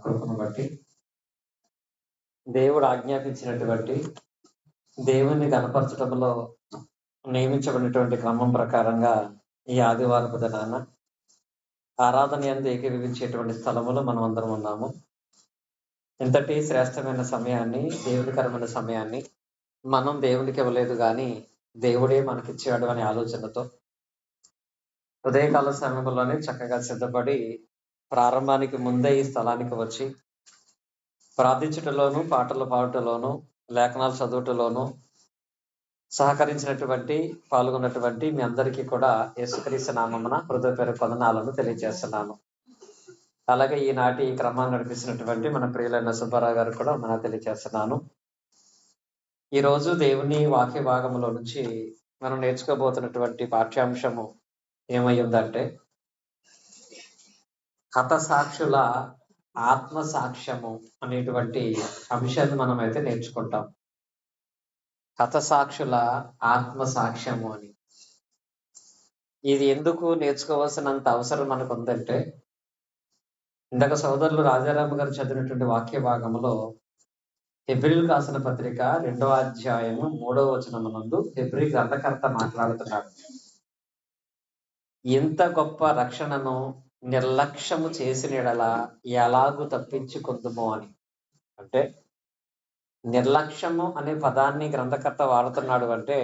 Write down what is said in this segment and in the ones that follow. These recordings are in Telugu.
కృపను బట్టి దేవుడు ఆజ్ఞాపించినటువంటి దేవుణ్ణి గణపరచడంలో నియమించబడినటువంటి క్రమం ప్రకారంగా ఈ ఆదివారపు దినాన ఆరాధన యందు ఏకీభవించేటువంటి స్థలములో మనం అందరం ఉన్నాము. ఇంతటి శ్రేష్టమైన సమయాన్ని, దేవుడికరమైన సమయాన్ని మనం దేవుడికి ఇవ్వలేదు కానీ దేవుడే మనకిచ్చాడు అనే ఆలోచనతో ఉదయకాల సమయంలోనే చక్కగా సిద్ధపడి ప్రారంభానికి ముందే ఈ స్థలానికి వచ్చి ప్రార్థించుటలోను, పాటలు పాడుటలోను, లేఖనాలు చదువుటలోను సహకరించినటువంటి పాల్గొన్నటువంటి మీ అందరికీ కూడా యేసుక్రీస్తు నామమున హృదయపూర్వక వందనాలను తెలియజేస్తున్నాను. అలాగే ఈనాటి ఈ క్రమాన్ని నడిపిస్తున్నటువంటి మన ప్రియులైన సుబ్బారావు గారు కూడా మన తెలియజేస్తున్నాను. ఈరోజు దేవుని వాక్య భాగంలో నుంచి మనం నేర్చుకోబోతున్నటువంటి పాఠ్యాంశము ఏమై ఉందంటే హతసాక్షుల ఆత్మ సాక్ష్యము అనేటువంటి అంశాన్ని మనం అయితే నేర్చుకుంటాం. హతసాక్షుల ఆత్మ సాక్ష్యము అని ఇది ఎందుకు నేర్చుకోవాల్సినంత అవసరం మనకు ఉందంటే, ఇందాక సోదరులు రాజారామ గారు చదివినటువంటి వాక్య భాగంలో హెబ్రీయులకు రాసిన పత్రిక 2వ అధ్యాయము 3వ వచనమునందు హెబ్రీ గ్రంథకర్త మాట్లాడుతున్నాడు. ఇంత గొప్ప రక్షణను నిర్లక్ష్యము చేసిన యెడల ఎలాగూ తప్పించుకుందుమో అని. అంటే నిర్లక్ష్యము అనే పదాన్ని గ్రంథకర్త వాడుతున్నాడు అంటే,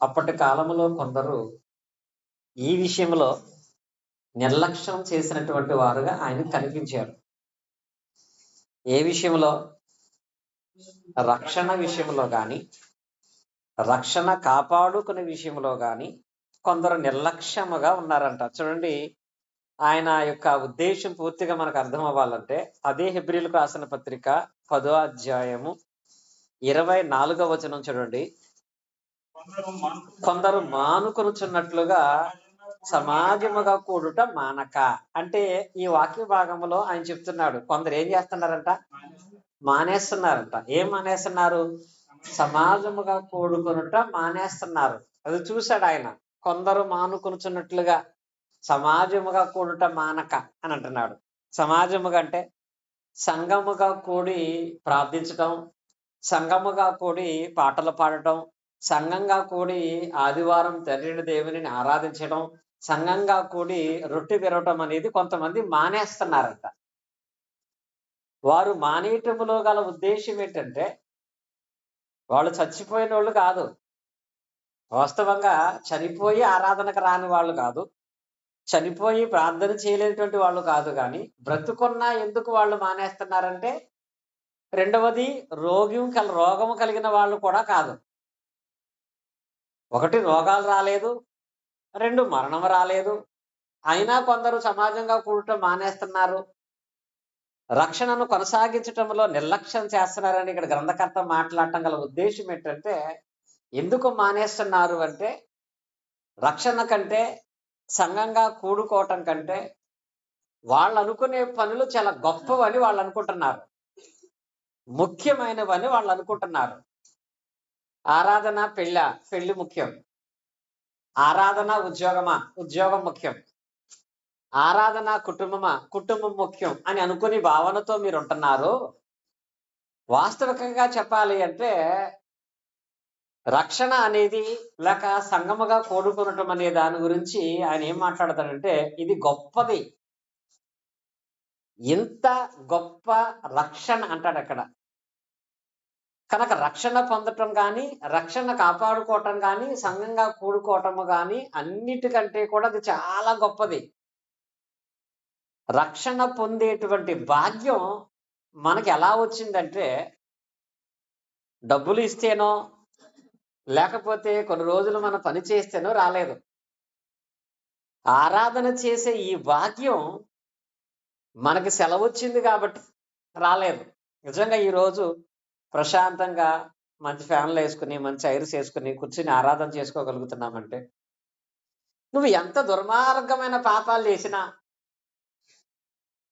అప్పటి కాలంలో కొందరు ఈ విషయంలో నిర్లక్ష్యం చేసినటువంటి వారుగా ఆయన కనిపించారు. ఏ విషయంలో? రక్షణ విషయంలో కానీ, రక్షణ కాపాడుకునే విషయంలో కానీ కొందరు నిర్లక్ష్యముగా ఉన్నారంట. చూడండి, ఆయన యొక్క ఉద్దేశం పూర్తిగా మనకు అర్థం అవ్వాలంటే అదే హెబ్రీయులకు రాసిన పత్రిక 10వ అధ్యాయము 24వ వచనం చూడండి. కొందరు మానుకొనుచున్నట్లుగా సమాజముగా కూడుట మానక. అంటే ఈ వాక్య భాగంలో ఆయన చెప్తున్నాడు, కొందరు ఏం చేస్తున్నారంట? మానేస్తున్నారంట. ఏం మానేస్తున్నారు? సమాజముగా కూడుకొనుట మానేస్తున్నారు. అది చూశాడు ఆయన. కొందరు మానుకొనుచున్నట్లుగా సమాజముగా కూడుట మానక అని అంటున్నాడు. సమాజముగా అంటే సంఘముగా కూడి ప్రార్థించటం, సంఘముగా కూడి పాటలు పాడటం, సంఘంగా కూడి ఆదివారం తండ్రిని దేవుని ఆరాధించడం, సంఘంగా కూడి రొట్టె విరవటం అనేది కొంతమంది మానేస్తున్నారంట. వారు మానేయటములో గల ఉద్దేశం ఏంటంటే, వాళ్ళు చచ్చిపోయిన వాళ్ళు కాదు. వాస్తవంగా చనిపోయి ఆరాధనకు రాని వాళ్ళు కాదు, చనిపోయి ప్రార్థన చేయలేనటువంటి వాళ్ళు కాదు. కానీ బ్రతుకున్నా ఎందుకు వాళ్ళు మానేస్తున్నారంటే, రెండవది రోగము కలిగిన వాళ్ళు కూడా కాదు. ఒకటి రోగాలు రాలేదు, 2 మరణం రాలేదు, అయినా కొందరు సమాజంగా కూడటం మానేస్తున్నారు, రక్షణను కొనసాగించటంలో నిర్లక్ష్యం చేస్తున్నారని ఇక్కడ గ్రంథకర్త మాట్లాడటం గల ఉద్దేశం ఏంటంటే, ఎందుకు మానేస్తున్నారు అంటే, రక్షణ కంటే, సంఘంగా కూడుకోవటం కంటే వాళ్ళు అనుకునే పనులు చాలా గొప్పవని వాళ్ళు అనుకుంటున్నారు, ముఖ్యమైనవని వాళ్ళు అనుకుంటున్నారు. ఆరాధన పెళ్లి ముఖ్యం, ఆరాధన ఉద్యోగం ముఖ్యం, ఆరాధన కుటుంబం ముఖ్యం అని అనుకుని భావనతో మీరు ఉంటున్నారు. వాస్తవికంగా చెప్పాలి అంటే రక్షణ అనేది లేక సంఘముగా కూడుకునటం అనే దాని గురించి ఆయన ఏం మాట్లాడతాడంటే, ఇది గొప్పది, ఇంత గొప్ప రక్షణ అంటాడు అక్కడ. కనుక రక్షణ పొందటం కానీ, రక్షణ కాపాడుకోవటం కానీ, సంఘంగా కూడుకోవటము కానీ అన్నిటికంటే కూడా అది చాలా గొప్పది. రక్షణ పొందేటువంటి భాగ్యం మనకి ఎలా వచ్చిందంటే, డబ్బులు ఇస్తేనో లేకపోతే కొన్ని రోజులు మనం పని చేస్తేనో రాలేదు. ఆరాధన చేసే ఈ భాగ్యం మనకి సెలవు వచ్చింది కాబట్టి రాలేదు. నిజంగా ఈరోజు ప్రశాంతంగా మంచి ఫ్యాన్లు వేసుకుని, మంచి ఐర్స్ వేసుకుని కూర్చుని ఆరాధన చేసుకోగలుగుతున్నామంటే, నువ్వు ఎంత దుర్మార్గమైన పాపాలు చేసినా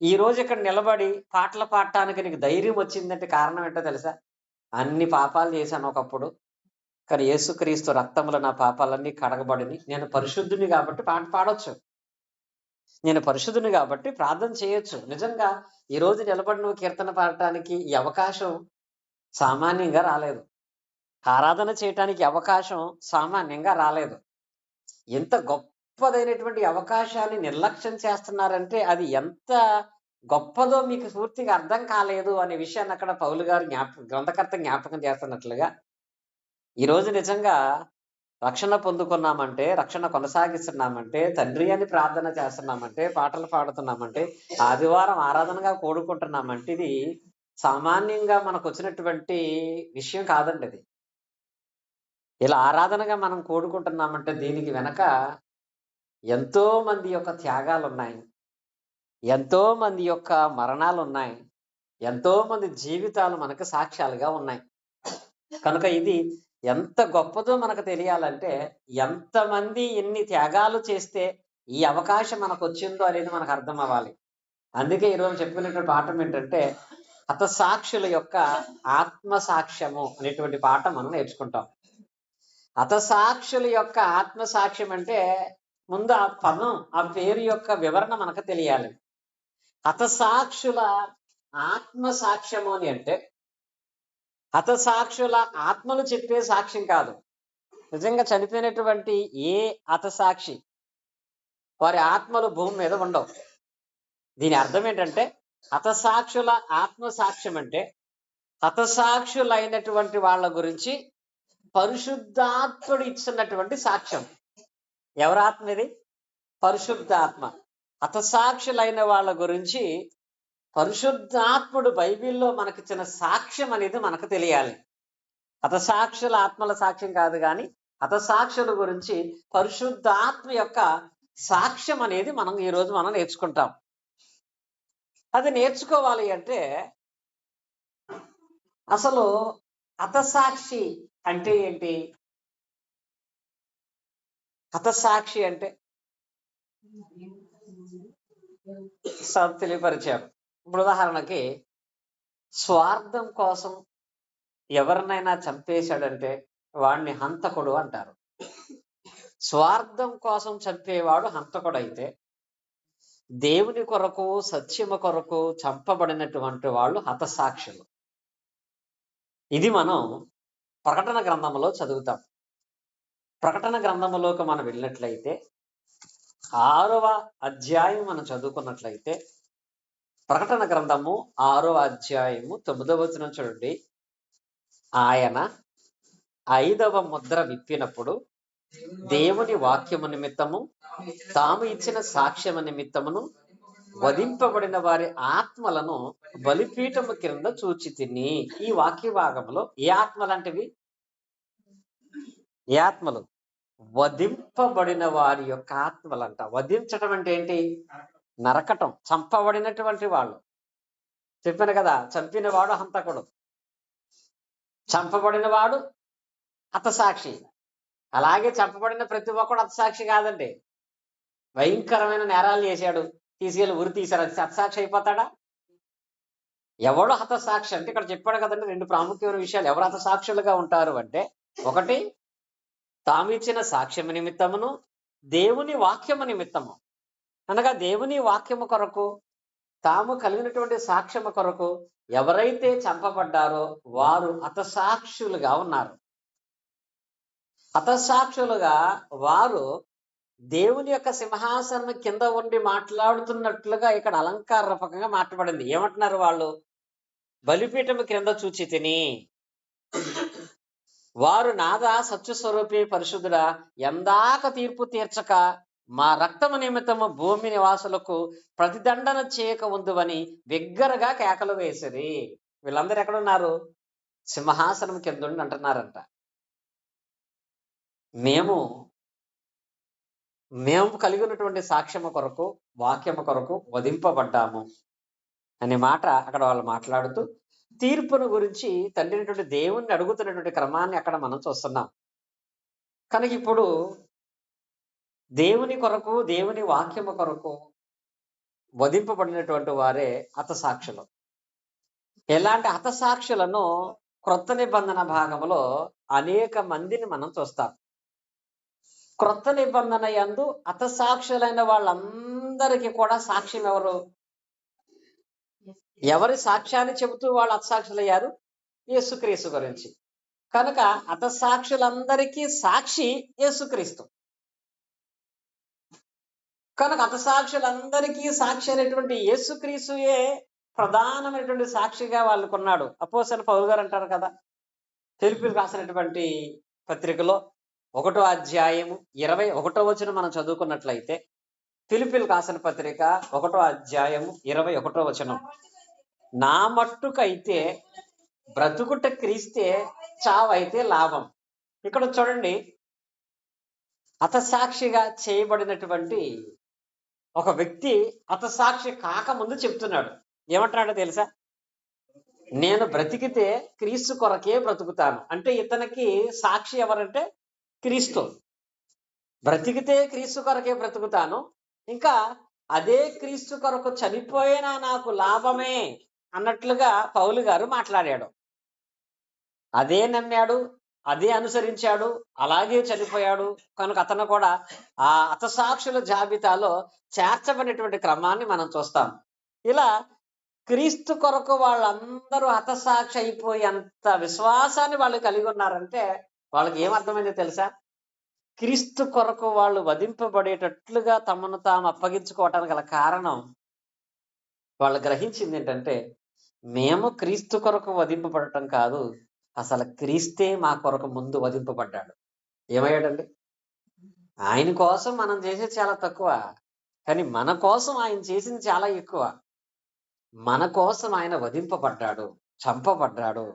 ఈ రోజు ఇక్కడ నిలబడి పాటలు పాడటానికి నీకు ధైర్యం వచ్చిందంటే కారణం ఏంటో తెలుసా? అన్ని పాపాలు చేశాను ఒకప్పుడు, కానీ యేసుక్రీస్తు రక్తంలో నా పాపాలన్నీ కడగబడిని, నేను పరిశుద్ధుని కాబట్టి పాట పాడొచ్చు. నేను పరిశుద్ధుని కాబట్టి ప్రార్థన చేయొచ్చు. నిజంగా ఈ రోజు నిలబడి నువ్వు కీర్తన పాడటానికి ఈ అవకాశం సామాన్యంగా రాలేదు. ఆరాధన చేయటానికి అవకాశం సామాన్యంగా రాలేదు. ఎంత గొప్పదైనటువంటి అవకాశాన్ని నిర్లక్ష్యం చేస్తున్నారంటే అది ఎంత గొప్పదో మీకు పూర్తిగా అర్థం కాలేదు అనే విషయాన్ని అక్కడ పౌలు గారు గ్రంథకర్త జ్ఞాపకం చేస్తున్నట్లుగా ఈ రోజు నిజంగా రక్షణ పొందుకున్నామంటే, రక్షణ కొనసాగిస్తున్నామంటే, తండ్రి అని ప్రార్థన చేస్తున్నామంటే, పాటలు పాడుతున్నామంటే, ఆదివారం ఆరాధనగా కూడుకుంటున్నామంటే ఇది సామాన్యంగా మనకు వచ్చినటువంటి విషయం కాదండి అది. ఇలా ఆరాధనగా మనం కూడుకుంటున్నామంటే దీనికి వెనక ఎంతో మంది యొక్క త్యాగాలున్నాయి. ఎంతో మంది యొక్క మరణాలున్నాయి. ఎంతో మంది జీవితాలు మనకు సాక్ష్యాలుగా ఉన్నాయి. కనుక ఇది ఎంత గొప్పదో మనకు తెలియాలంటే ఎంతమంది ఎన్ని త్యాగాలు చేస్తే ఈ అవకాశం మనకు వచ్చిందో అనేది మనకు అర్థం అవ్వాలి. అందుకే ఈరోజు చెప్పుకునేటువంటి పాఠం ఏంటంటే హతసాక్షుల యొక్క ఆత్మసాక్ష్యము అనేటువంటి పాఠం మనం నేర్చుకుంటాం. హతసాక్షుల యొక్క ఆత్మసాక్ష్యం అంటే ముందు ఆ పదం, ఆ పేరు యొక్క వివరణ మనకు తెలియాలి. హతసాక్షుల ఆత్మసాక్ష్యము అని అంటే హతసాక్షుల ఆత్మలు చెప్పే సాక్ష్యం కాదు. నిజంగా చనిపోయినటువంటి ఏ హతసాక్షి వారి ఆత్మలు భూమి మీద ఉండవు. దీని అర్థం ఏంటంటే హతసాక్షుల ఆత్మసాక్ష్యం అంటే హతసాక్షులైనటువంటి వాళ్ళ గురించి పరిశుద్ధాత్ముడు ఇచ్చినటువంటి సాక్ష్యం. ఎవరి ఆత్మ ఇది? పరిశుద్ధాత్మ. హతసాక్షులైన వాళ్ళ గురించి పరిశుద్ధాత్ముడు బైబిల్లో మనకిచ్చిన సాక్ష్యం అనేది మనకు తెలియాలి. హతసాక్షుల ఆత్మల సాక్ష్యం కాదు, కానీ హతసాక్షుల గురించి పరిశుద్ధాత్మ యొక్క సాక్ష్యం అనేది ఈరోజు మనం నేర్చుకుంటాం. అది నేర్చుకోవాలి అంటే అసలు హతసాక్షి అంటే ఏంటి? హతసాక్షి అంటే తెలియపరిచారు. ఇప్పుడు ఉదాహరణకి స్వార్థం కోసం ఎవరినైనా చంపేశాడంటే వాడిని హంతకుడు అంటారు. స్వార్థం కోసం చంపేవాడు హంతకుడు అయితే దేవుని కొరకు సత్యము కొరకు చంపబడినటువంటి వాళ్ళు హతసాక్షులు. ఇది మనం ప్రకటన గ్రంథంలో చదువుతాం. ప్రకటన గ్రంథంలోకి మనం వెళ్ళినట్లయితే 6వ అధ్యాయం మనం చదువుకున్నట్లయితే ప్రకటన గ్రంథము 6వ అధ్యాయము 9వ వచనం చూడండి. ఆయన 5వ ముద్ర విప్పినప్పుడు దేవుని వాక్యము నిమిత్తము తాము ఇచ్చిన సాక్ష్యము నిమిత్తమును వధింపబడిన వారి ఆత్మలను బలిపీఠము క్రింద చూచితిని. ఈ వాక్య భాగంలో ఏ ఆత్మలంటివి? ఏ ఆత్మలు? వధింపబడిన వారి యొక్క ఆత్మలంట. వధించటం అంటే ఏంటి? నరకటం. చంపబడినటువంటి వాళ్ళు. చెప్పాను కదా, చంపిన వాడు హంతకుడు, చంపబడిన వాడు హతసాక్షి. అలాగే చంపబడిన ప్రతి ఒక్కడు హతసాక్షి కాదండి. భయంకరమైన నేరాలు చేశాడు, తీసుకెళ్ళి ఉరి తీశారు, అది హతసాక్షి అయిపోతాడా? ఎవడు హతసాక్షి అంటే ఇక్కడ చెప్పాడు కదండి, 2 ప్రాముఖ్యమైన విషయాలు. ఎవరు హతసాక్షులుగా ఉంటారు అంటే, ఒకటి తాము ఇచ్చిన సాక్ష్యము నిమిత్తమును దేవుని వాక్యము నిమిత్తము. అనగా దేవుని వాక్యము కొరకు, తాము కలిగినటువంటి సాక్ష్యము కొరకు ఎవరైతే చంపబడ్డారో వారు హతసాక్షులుగా ఉన్నారు. హతసాక్షులుగా వారు దేవుని యొక్క సింహాసనం కింద ఉండి మాట్లాడుతున్నట్లుగా ఇక్కడ అలంకార రూపకంగా మాట్లాడింది. ఏమంటున్నారు వాళ్ళు? బలిపీఠము క్రింద చూచి తిని వారు నాదా సత్యస్వరూపి పరిశుద్ధుడా, ఎందాక తీర్పు తీర్చక మా రక్తము నిమిత్తము భూమి నివాసులకు ప్రతిదండన చేయక ఉందువని బిగ్గరగా కేకలు వేసిరి. వీళ్ళందరూ ఎక్కడున్నారు? సింహాసనం కింద ఉండి అంటున్నారంట, మేము కలిగి ఉన్నటువంటి సాక్ష్యము కొరకు, వాక్యము కొరకు వధింపబడ్డాము అనే మాట అక్కడ వాళ్ళు మాట్లాడుతూ తీర్పును గురించి తండ్రి అయినటువంటి దేవుణ్ణి అడుగుతున్నటువంటి క్రమాన్ని అక్కడ మనం చూస్తున్నాం. కనుక ఇప్పుడు దేవుని కొరకు, దేవుని వాక్యము కొరకు వధింపబడినటువంటి వారే హతసాక్షులు. ఎలాంటి హతసాక్షులను క్రొత్త నిబంధన భాగంలో అనేక మందిని మనం చూస్తాం. క్రొత్త నిబంధన యందు హతసాక్షులైన వాళ్ళందరికీ కూడా సాక్ష్యం ఎవరు? ఎవరి సాక్ష్యాన్ని చెబుతూ వాళ్ళు హతసాక్షులయ్యారు? యేసుక్రీస్తు గురించి. కనుక హతసాక్షులందరికీ సాక్షి యేసుక్రీస్తు. కనుక హతసాక్షులందరికీ సాక్షి అయినటువంటి యేసుక్రీస్తుయే ప్రధానమైనటువంటి సాక్షిగా వాళ్ళకున్నాడు. అపోస్తలుడైన పౌలు గారు అంటారు కదా, ఫిలిప్పీయులకు రాసినటువంటి పత్రికలో 1వ అధ్యాయము 21వ వచనం మనం చదువుకున్నట్లయితే, ఫిలిప్పీయులకు రాసిన పత్రిక 1వ అధ్యాయము 21వ వచనం, నా మట్టుకైతే బ్రతుకుట క్రీస్తే, చావైతే లాభం. ఇక్కడ చూడండి, హతసాక్షిగా చేయబడినటువంటి ఒక వ్యక్తి హతసాక్షి కాకముందు చెప్తున్నాడు. ఏమంటున్నాడో తెలుసా? నేను బ్రతికితే క్రీస్తు కొరకే బ్రతుకుతాను. అంటే ఇతనికి సాక్షి ఎవరంటే క్రీస్తు. బ్రతికితే క్రీస్తు కొరకే బ్రతుకుతాను, ఇంకా అదే క్రీస్తు కొరకు చనిపోయినా నాకు లాభమే అన్నట్లుగా పౌలు గారు మాట్లాడాడు. అదే నమ్మాడు, అదే అనుసరించాడు, అలాగే చనిపోయాడు. కనుక అతను కూడా ఆ హతసాక్షుల జాబితాలో చేర్చబడినటువంటి క్రమాన్ని మనం చూస్తాం. ఇలా క్రీస్తు కొరకు వాళ్ళందరూ హతసాక్షి అయిపోయి అంత విశ్వాసాన్ని వాళ్ళు కలిగి ఉన్నారంటే వాళ్ళకి ఏమర్థమైందో తెలుసా? క్రీస్తు కొరకు వాళ్ళు వధింపబడేటట్లుగా తమను తాము అప్పగించుకోవటానికి గల కారణం, వాళ్ళు గ్రహించింది ఏంటంటే, మేము క్రీస్తు కొరకు వధింపబడటం కాదు, అసలు క్రీస్తే మా కొరకు ముందు వధింపబడ్డాడు. ఏమయ్యాడండి? ఆయన కోసం మనం చేసేది చాలా తక్కువ, కానీ మన కోసం ఆయన చేసింది చాలా ఎక్కువ. మన కోసం ఆయన వధింపబడ్డాడు, చంపబడ్డాడు.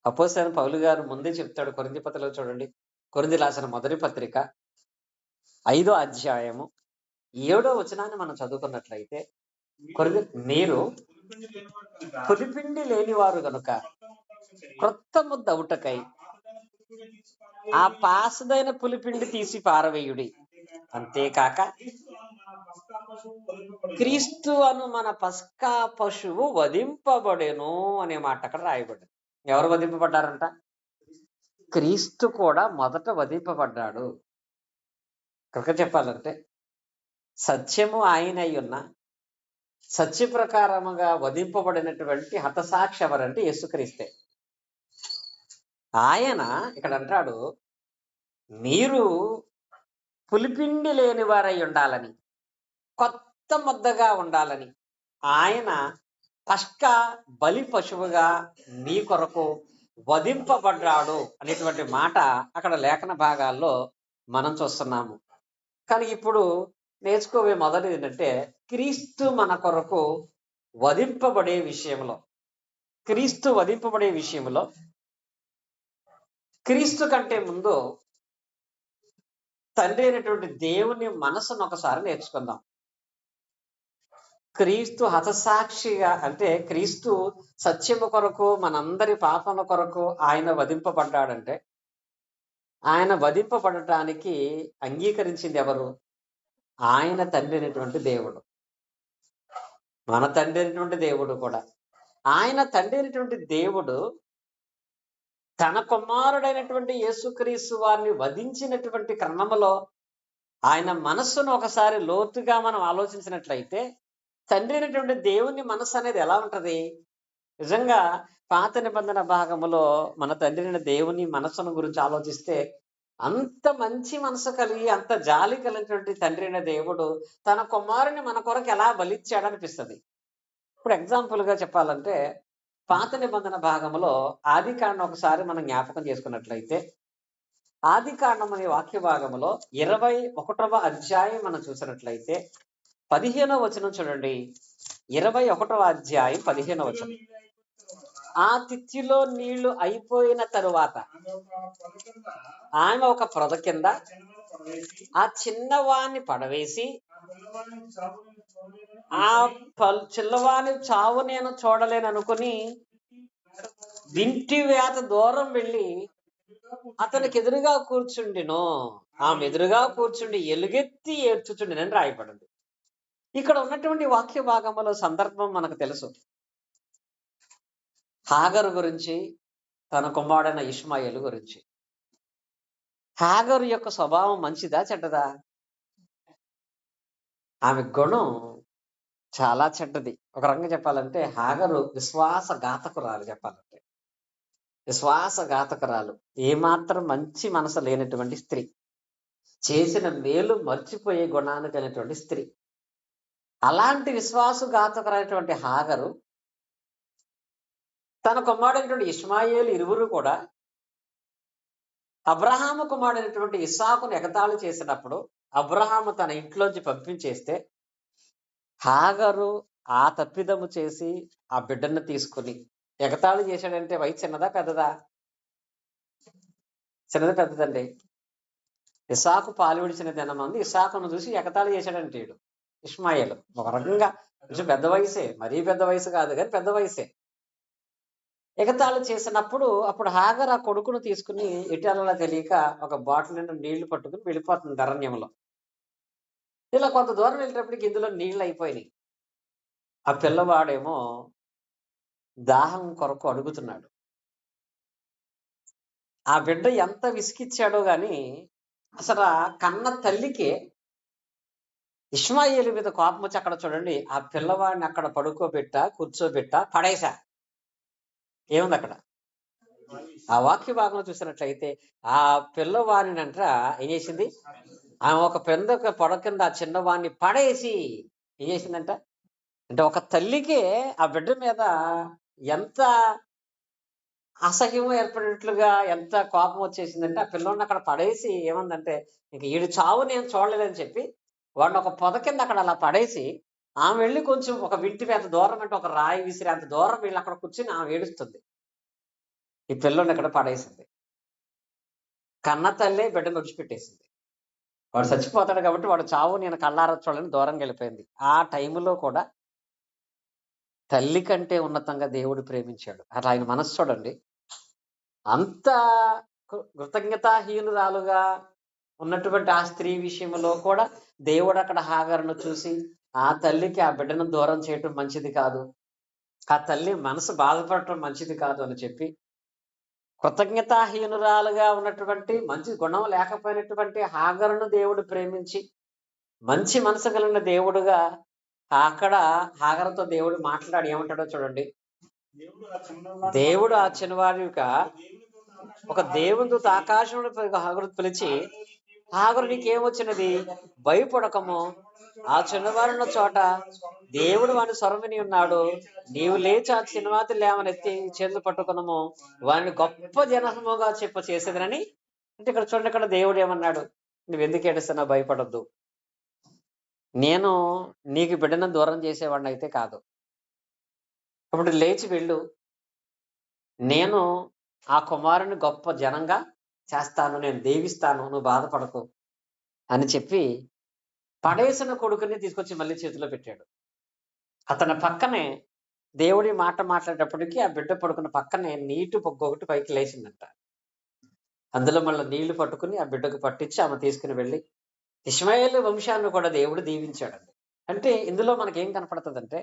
అపోస్తలుడైన పౌలు గారు ముందే చెప్తాడు కొరింథీ పత్రికలో. చూడండి, కొరింథీ రాసిన మొదటి పత్రిక 5వ అధ్యాయము 7వ వచనాన్ని మనం చదువుకున్నట్లయితే, మీరు పులిపిండి లేనివారు గనుక క్రొత్త ముద్ద అవుటకై ఆ పాసదైన పులిపిండి తీసి పారవేయుడి. అంతేకాక క్రీస్తు అను మన పస్కా పశువు వధింపబడెను అనే మాట అక్కడ రాయబడింది. ఎవరు వధింపబడ్డారంట? క్రీస్తు కూడా మొదట వధింపబడ్డాడు. కనుక చెప్పాలంటే సత్యము ఆయన అయి ఉన్న, సత్య ప్రకారముగా వధింపబడినటువంటి హతసాక్షి ఎవరంటే యేసుక్రీస్తే. ఆయన ఇక్కడ అంటాడు, మీరు పులిపిండి లేని వారై ఉండాలని, కొత్త ముద్దగా ఉండాలని ఆయన పస్కా బలి పశువుగా మీ కొరకు వధింపబడ్డాడు అనేటువంటి మాట అక్కడ లేఖన భాగాల్లో మనం చూస్తున్నాము. కానీ ఇప్పుడు నేర్చుకోవే మొదటిది ఏంటంటే, క్రీస్తు మన కొరకు వధింపబడే విషయంలో, క్రీస్తు వధింపబడే విషయంలో క్రీస్తు కంటే ముందు తండ్రి అయినటువంటి దేవుని మనసును ఒకసారి నేర్చుకుందాం. క్రీస్తు హతసాక్షిగా, అంటే క్రీస్తు సత్యము కొరకు, మనందరి పాపముల కొరకు ఆయన వధింపబడ్డాడంటే, ఆయన వధింపబడటానికి అంగీకరించింది ఎవరు? ఆయన తండ్రి అయినటువంటి దేవుడు, మన తండ్రి అయినటువంటి దేవుడు కూడా. ఆయన తండ్రి అయినటువంటి దేవుడు తన కుమారుడైనటువంటి యేసుక్రీస్తు వారిని వధించినటువంటి క్రమంలో ఆయన మనస్సును ఒకసారి లోతుగా మనం ఆలోచించినట్లయితే, తండ్రి అయినటువంటి దేవుని మనస్సు అనేది ఎలా ఉంటది? నిజంగా పాత నిబంధన భాగములో మన తండ్రి అయిన దేవుని మనస్సును గురించి ఆలోచిస్తే, అంత మంచి మనసు కలిగి, అంత జాలి కలిగినటువంటి తండ్రి అయిన దేవుడు తన కుమారుని మన కొరకు ఎలా బలిచ్చాడనిపిస్తుంది. ఇప్పుడు ఎగ్జాంపుల్ గా చెప్పాలంటే, పాత నిబంధన భాగంలో ఆదికాండం ఒకసారి మనం జ్ఞాపకం చేసుకున్నట్లయితే, ఆదికాండం అనే వాక్య భాగంలో 21వ అధ్యాయం మనం చూసినట్లయితే 15వ వచనం చూడండి. 21వ అధ్యాయం 15వ వచనం, ఆ తిత్తిలో నీళ్లు అయిపోయిన తరువాత ఆమె ఒక పొద కింద ఆ చిన్నవాణ్ణి పడవేసి, ఆ చిన్నవాని చావు నేను చూడలేను అనుకుని ఇంటి వేత దూరం వెళ్ళి అతనికి ఎదురుగా కూర్చుండిను, ఆమె ఎదురుగా కూర్చుండి ఎలుగెత్తి ఏడ్చుచుండినని రాయబడింది. ఇక్కడ ఉన్నటువంటి వాక్య భాగంలో సందర్భం మనకు తెలుసు. హాగరు గురించి, తన కుమారుడైన ఇష్మాయేలు గురించి. హాగరు యొక్క స్వభావం మంచిదా చెడ్డదా? ఆమె గుణం చాలా చెడ్డది. ఒక రకంగా చెప్పాలంటే హాగరు విశ్వాసఘాతకురాలు చెప్పాలంటే. విశ్వాసఘాతకురాలు. ఏమాత్రం మంచి మనసు లేనటువంటి స్త్రీ. చేసిన మేలు మర్చిపోయే గుణాన్ని కలిగినటువంటి స్త్రీ. అలాంటి విశ్వాసఘాతకురైనటువంటి హాగరు తన కుమారుడైనటువంటి ఇష్మాయేలు ఇరువురు కూడా అబ్రహాము కుమారుడైనటువంటి ఇస్సాకును ఎగతాళి చేసినప్పుడు అబ్రహాము తన ఇంట్లోంచి పంపించేస్తే హాగరు ఆ తప్పిదము చేసి ఆ బిడ్డను తీసుకుని ఎగతాళి చేశాడంటే వయసు చిన్నదా పెద్దదా? చిన్నది పెద్దదండి. ఇస్సాకు పాలు విడిచిన దినమంది ఇస్సాకును చూసి ఎగతాళి చేశాడంటే ఇష్మాయేలు. ఒక రకంగా కొంచెం పెద్ద వయసే, మరీ పెద్ద వయసు కాదు కానీ పెద్ద వయసే. ఎగతాళి చేసినప్పుడు అప్పుడు హాగర్ ఆ కొడుకును తీసుకుని ఎటాలలో తెలియక ఒక బాటిల్ నిండా నీళ్లు పట్టుకుని వెళ్ళిపోతుంది అరణ్యంలో. ఇలా కొంత దూరం వెళ్ళేటప్పటికి ఇందులో నీళ్లు అయిపోయినాయి. ఆ పిల్లవాడేమో దాహం కొరకు అడుగుతున్నాడు. ఆ బిడ్డ ఎంత విసిగిచ్చాడో గాని అసలు కన్న తల్లికి ఇష్మాయేలు మీద కోపం వచ్చి అక్కడ చూడండి ఆ పిల్లవాడిని అక్కడ కూర్చోబెట్టా పడేసా. ఏముంది అక్కడ? ఆ వాక్య భాగంలో చూసినట్లయితే ఆ పిల్లవాడిని అంట ఏం చేసింది? ఆమె ఒక పొడ కింద ఆ చిన్నవాడిని పడేసి ఏం చేసిందంట అంటే ఒక తల్లికి ఆ బిడ్డ మీద ఎంత అసహ్యం ఏర్పడినట్లుగా ఎంత కోపం వచ్చేసిందంటే ఆ పిల్లోడిని అక్కడ పడేసి ఏమందంటే ఇంక ఈడు చావు నేను చూడలేదని చెప్పి వాడిని ఒక పొద కింద అక్కడ అలా పడేసి ఆమె వెళ్ళి కొంచెం ఒక వింటి మీద దూరం అంటే ఒక రాయి విసిరి అంత దూరం వీళ్ళు అక్కడ కూర్చుని ఆమె ఏడుస్తుంది. ఈ పిల్లోడిని అక్కడ పడేసింది. కన్న తల్లే బిడ్డను విడిచిపెట్టేసింది. వాడు చచ్చిపోతాడు కాబట్టి వాడు చావు నేను కళ్ళారా చూడని దూరంగా వెళ్ళిపోయింది. ఆ టైంలో కూడా తల్లి కంటే ఉన్నతంగా దేవుడు ప్రేమించాడు. అట్లా ఆయన మనస్సు చూడండి. అంత కృతజ్ఞతాహీనురాలుగా ఉన్నటువంటి ఆ స్త్రీ విషయంలో కూడా దేవుడు అక్కడ హాగరును చూసి ఆ తల్లికి ఆ బిడ్డను దూరం చేయటం మంచిది కాదు, ఆ తల్లి మనసు బాధపడటం మంచిది కాదు అని చెప్పి కృతజ్ఞతాహీనురాలుగా ఉన్నటువంటి మంచి గుణం లేకపోయినటువంటి హాగరును దేవుడు ప్రేమించి మంచి మనసు కలిగిన దేవుడుగా అక్కడ హాగరుతో దేవుడు మాట్లాడి ఏమంటాడో చూడండి. దేవుడు ఆ చిన్నవాడి ఒక దేవుని దూత ఆకాశంలో హాగరు పిలిచి, హాగరు నీకేమొచ్చినది? భయపడకము, ఆ చిన్నవారున్న చోట దేవుడు వాని స్వరం ఉన్నాడు. నీవు లేచి ఆ చిన్నవాతి లేవనెత్తి చేతులు పట్టుకునము, వాడిని గొప్ప జనసముగా చేసేదనని. అంటే ఇక్కడ చూడండి, ఇక్కడ దేవుడు ఏమన్నాడు? నువ్వెందుకు ఏడుస్తున్నావు? భయపడొద్దు. నేను నీకు బిడ్డను దూరం చేసేవాడిని అయితే కాదు. ఇప్పుడు లేచి వెళ్ళు, నేను ఆ కుమారుని గొప్ప జనంగా చేస్తాను, నేను దీవిస్తాను, నువ్వు బాధపడకు అని చెప్పి పడేసిన కొడుకుని తీసుకొచ్చి మళ్ళీ చేతిలో పెట్టాడు. అతని పక్కనే దేవుడి మాట మాట్లాడేటప్పటికీ ఆ బిడ్డ పడుకున్న పక్కనే నీటి పొగ్గు ఒకటి పైకి లేచిందంట. అందులో మళ్ళీ నీళ్లు పట్టుకుని ఆ బిడ్డకు పట్టించి ఆమె తీసుకుని వెళ్ళి ఇష్మాయేలు వంశాన్ని కూడా దేవుడు దీవించాడండి. అంటే ఇందులో మనకేం కనపడుతుందంటే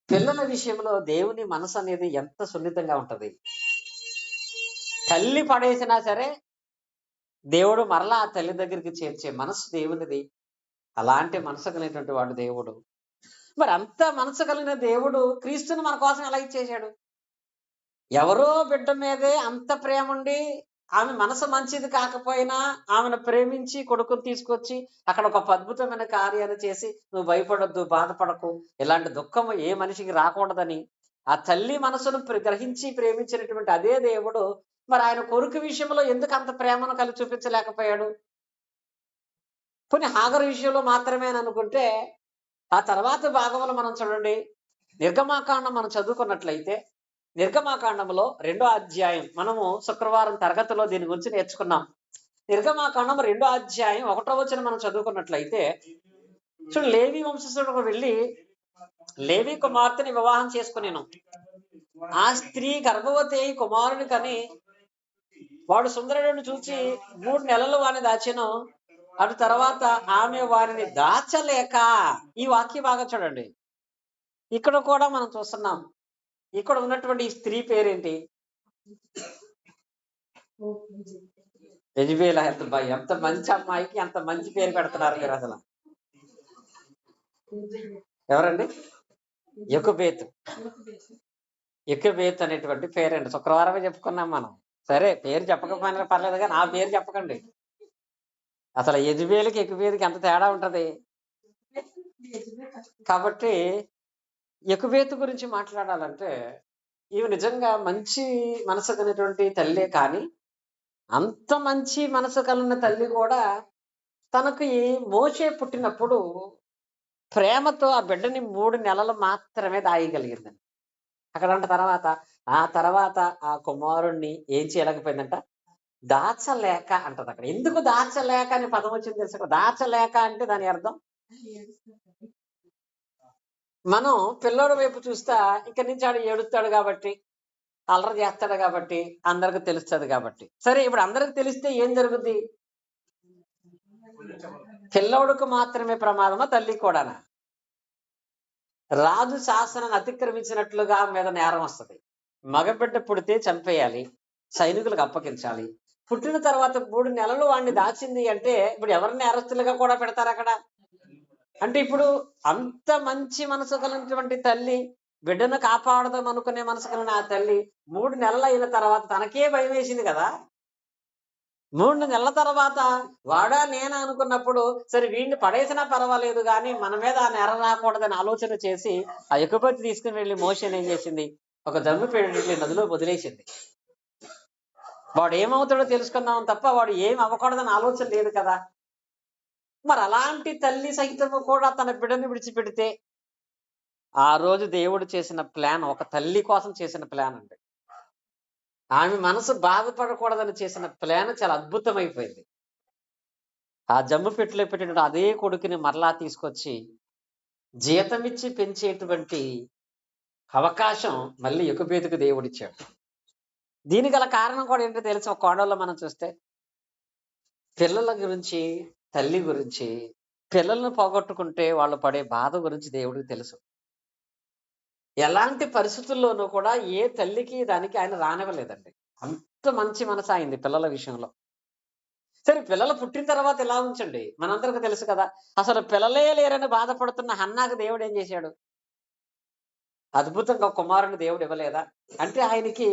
పిల్లల విషయంలో దేవుని మనసు అనేది ఎంత సున్నితంగా ఉంటది. తల్లి పడేసినా సరే దేవుడు మరలా ఆ తల్లి దగ్గరికి చేర్చే మనసు దేవునిది. అలాంటి మనసు కలిగినటువంటి వాడు దేవుడు. మరి అంత మనసు కలిగిన దేవుడు క్రీస్తుని మన కోసం ఎలా ఇచ్చేశాడు? ఎవరో బిడ్డ మీదే అంత ప్రేమ ఉండి ఆమె మనసు మంచిది కాకపోయినా ఆమెను ప్రేమించి కొడుకుని తీసుకొచ్చి అక్కడ ఒక అద్భుతమైన కార్యాలు చేసి నువ్వు భయపడొద్దు, బాధపడకు, ఇలాంటి దుఃఖం ఏ మనిషికి రాకూడదని ఆ తల్లి మనసును గ్రహించి ప్రేమించినటువంటి అదే దేవుడు మరి ఆయన కొడుకు విషయంలో ఎందుకు అంత ప్రేమను కలిగి చూపించలేకపోయాడు? కొన్ని హాగరు విషయంలో మాత్రమే అని అనుకుంటే ఆ తర్వాత భాగంలో మనం చూడండి, నిర్గమాకాండం మనం చదువుకున్నట్లయితే నిర్గమాకాండంలో 2వ అధ్యాయం మనము శుక్రవారం తరగతిలో దీని గురించి నేర్చుకున్నాం. నిర్గమాకాండం 2వ అధ్యాయం 1వ వచనం మనం చదువుకున్నట్లయితే చూడండి, లేవి వంశస్థుడు వెళ్ళి లేవి కుమార్తెని వివాహం చేసుకునేను. ఆ స్త్రీ గర్భవతి అయి కుమారుని కని వాడు సుందరుడిని చూచి 3 నెలలు వాని దాచెను. అటు తర్వాత ఆమె వారిని దాచలేక, ఈ వాక్య బాగా చూడండి, ఇక్కడ కూడా మనం చూస్తున్నాం. ఇక్కడ ఉన్నటువంటి ఈ స్త్రీ పేరేంటి? యజ్బేల ఎంత మంచి అమ్మాయికి ఎంత మంచి పేరు పెడుతున్నారు మీరు అసలు. ఎవరండి? యొకుబేతు. యొకుబేతు అనేటువంటి పేరండి. శుక్రవారమే చెప్పుకున్నాం మనం. సరే, పేరు చెప్పకపోయినా పర్లేదు కానీ ఆ పేరు చెప్పకండి. అసలు యజ్బేలుకి యొకుబేతుకి ఎంత తేడా ఉంటది. కాబట్టి యొకుబేతు గురించి మాట్లాడాలంటే ఈమె నిజంగా మంచి మనసు కలిగినటువంటి తల్లే, కానీ అంత మంచి మనసు కలిగిన తల్లి కూడా తనకి మోషే పుట్టినప్పుడు ప్రేమతో ఆ బిడ్డని 3 నెలలు మాత్రమే దాయగలిగిందండి. అక్కడంట ఆ తర్వాత ఆ కుమారుణ్ణి ఏం చేయలేకపోయిందంట, దాచలేక అంటది అక్కడ. ఎందుకు దాచలేక అనే పదం వచ్చింది తెలుసా? దాచలేక అంటే దాని అర్థం, మనం పిల్లోడి వైపు చూస్తా ఇక్కడి నుంచి ఆడు ఏడుస్తాడు కాబట్టి, అల్లరి చేస్తాడు కాబట్టి, అందరికి తెలుస్తుంది కాబట్టి. సరే, ఇప్పుడు అందరికి తెలిస్తే ఏం జరుగుద్ది? పిల్లోడుకు మాత్రమే ప్రమాదమా, తల్లికి కూడానా? రాజు శాసనాన్ని అతిక్రమించినట్లుగా మీద నేరం వస్తుంది. మగబిడ్డ పుడితే చంపేయాలి, సైనికులకు అప్పగించాలి. పుట్టిన తర్వాత 3 నెలలు వాడిని దాచింది అంటే ఇప్పుడు ఎవరిని నేరస్తులుగా కూడా పెడతారు అక్కడ. అంటే ఇప్పుడు అంత మంచి మనసు కలిగినటువంటి తల్లి, బిడ్డను కాపాడదాం అనుకునే మనసు కలిగిన ఆ తల్లి 3 నెలలు అయిన తర్వాత తనకే భయం వేసింది కదా. 3 నెలల తర్వాత వాడా నేనా అనుకున్నప్పుడు, సరే వీడిని పడేసినా పర్వాలేదు కానీ మన మీద ఆ నెర రాకూడదని ఆలోచన చేసి ఆ యొకుబేతు తీసుకుని వెళ్ళి మోషేని ఏం చేసింది, ఒక జమ్మి పెట్టి నదిలో వదిలేసింది. వాడు ఏమవుతాడో తెలుసుకుందాం తప్ప వాడు ఏం అవ్వకూడదని ఆలోచన లేదు కదా. మరి అలాంటి తల్లి సహితము కూడా తన బిడ్డని విడిచిపెడితే, ఆ రోజు దేవుడు చేసిన ప్లాన్ ఒక తల్లి కోసం చేసిన ప్లాన్ అండి. ఆమె మనసు బాధపడకూడదని చేసిన ప్లాన్ చాలా అద్భుతమైపోయింది. ఆ జమ్ము పెట్టిలో పెట్టిన అదే కొడుకుని మరలా తీసుకొచ్చి జీతమిచ్చి పెంచేటువంటి అవకాశం మళ్ళీ యొకుబేతుకు దేవుడిచ్చాడు. దీనికి గల కారణం కూడా ఏంటో తెలుసు. ఒక కోణంలో మనం చూస్తే, పిల్లల గురించి, తల్లి గురించి, పిల్లలను పోగొట్టుకుంటే వాళ్ళు పడే బాధ గురించి దేవుడికి తెలుసు. ఎలాంటి పరిస్థితుల్లోనూ కూడా ఏ తల్లికి దానికి ఆయన రానివ్వలేదండి. అంత మంచి మనసు అయింది పిల్లల విషయంలో. సరే, పిల్లలు పుట్టిన తర్వాత ఎలా ఉంచండి, మనందరికి తెలుసు కదా. అసలు పిల్లలే లేరని బాధపడుతున్న హన్నాకు దేవుడు ఏం చేశాడు? అద్భుతంగా కుమారుని దేవుడు ఇవ్వలేదా? అంటే ఆయనకి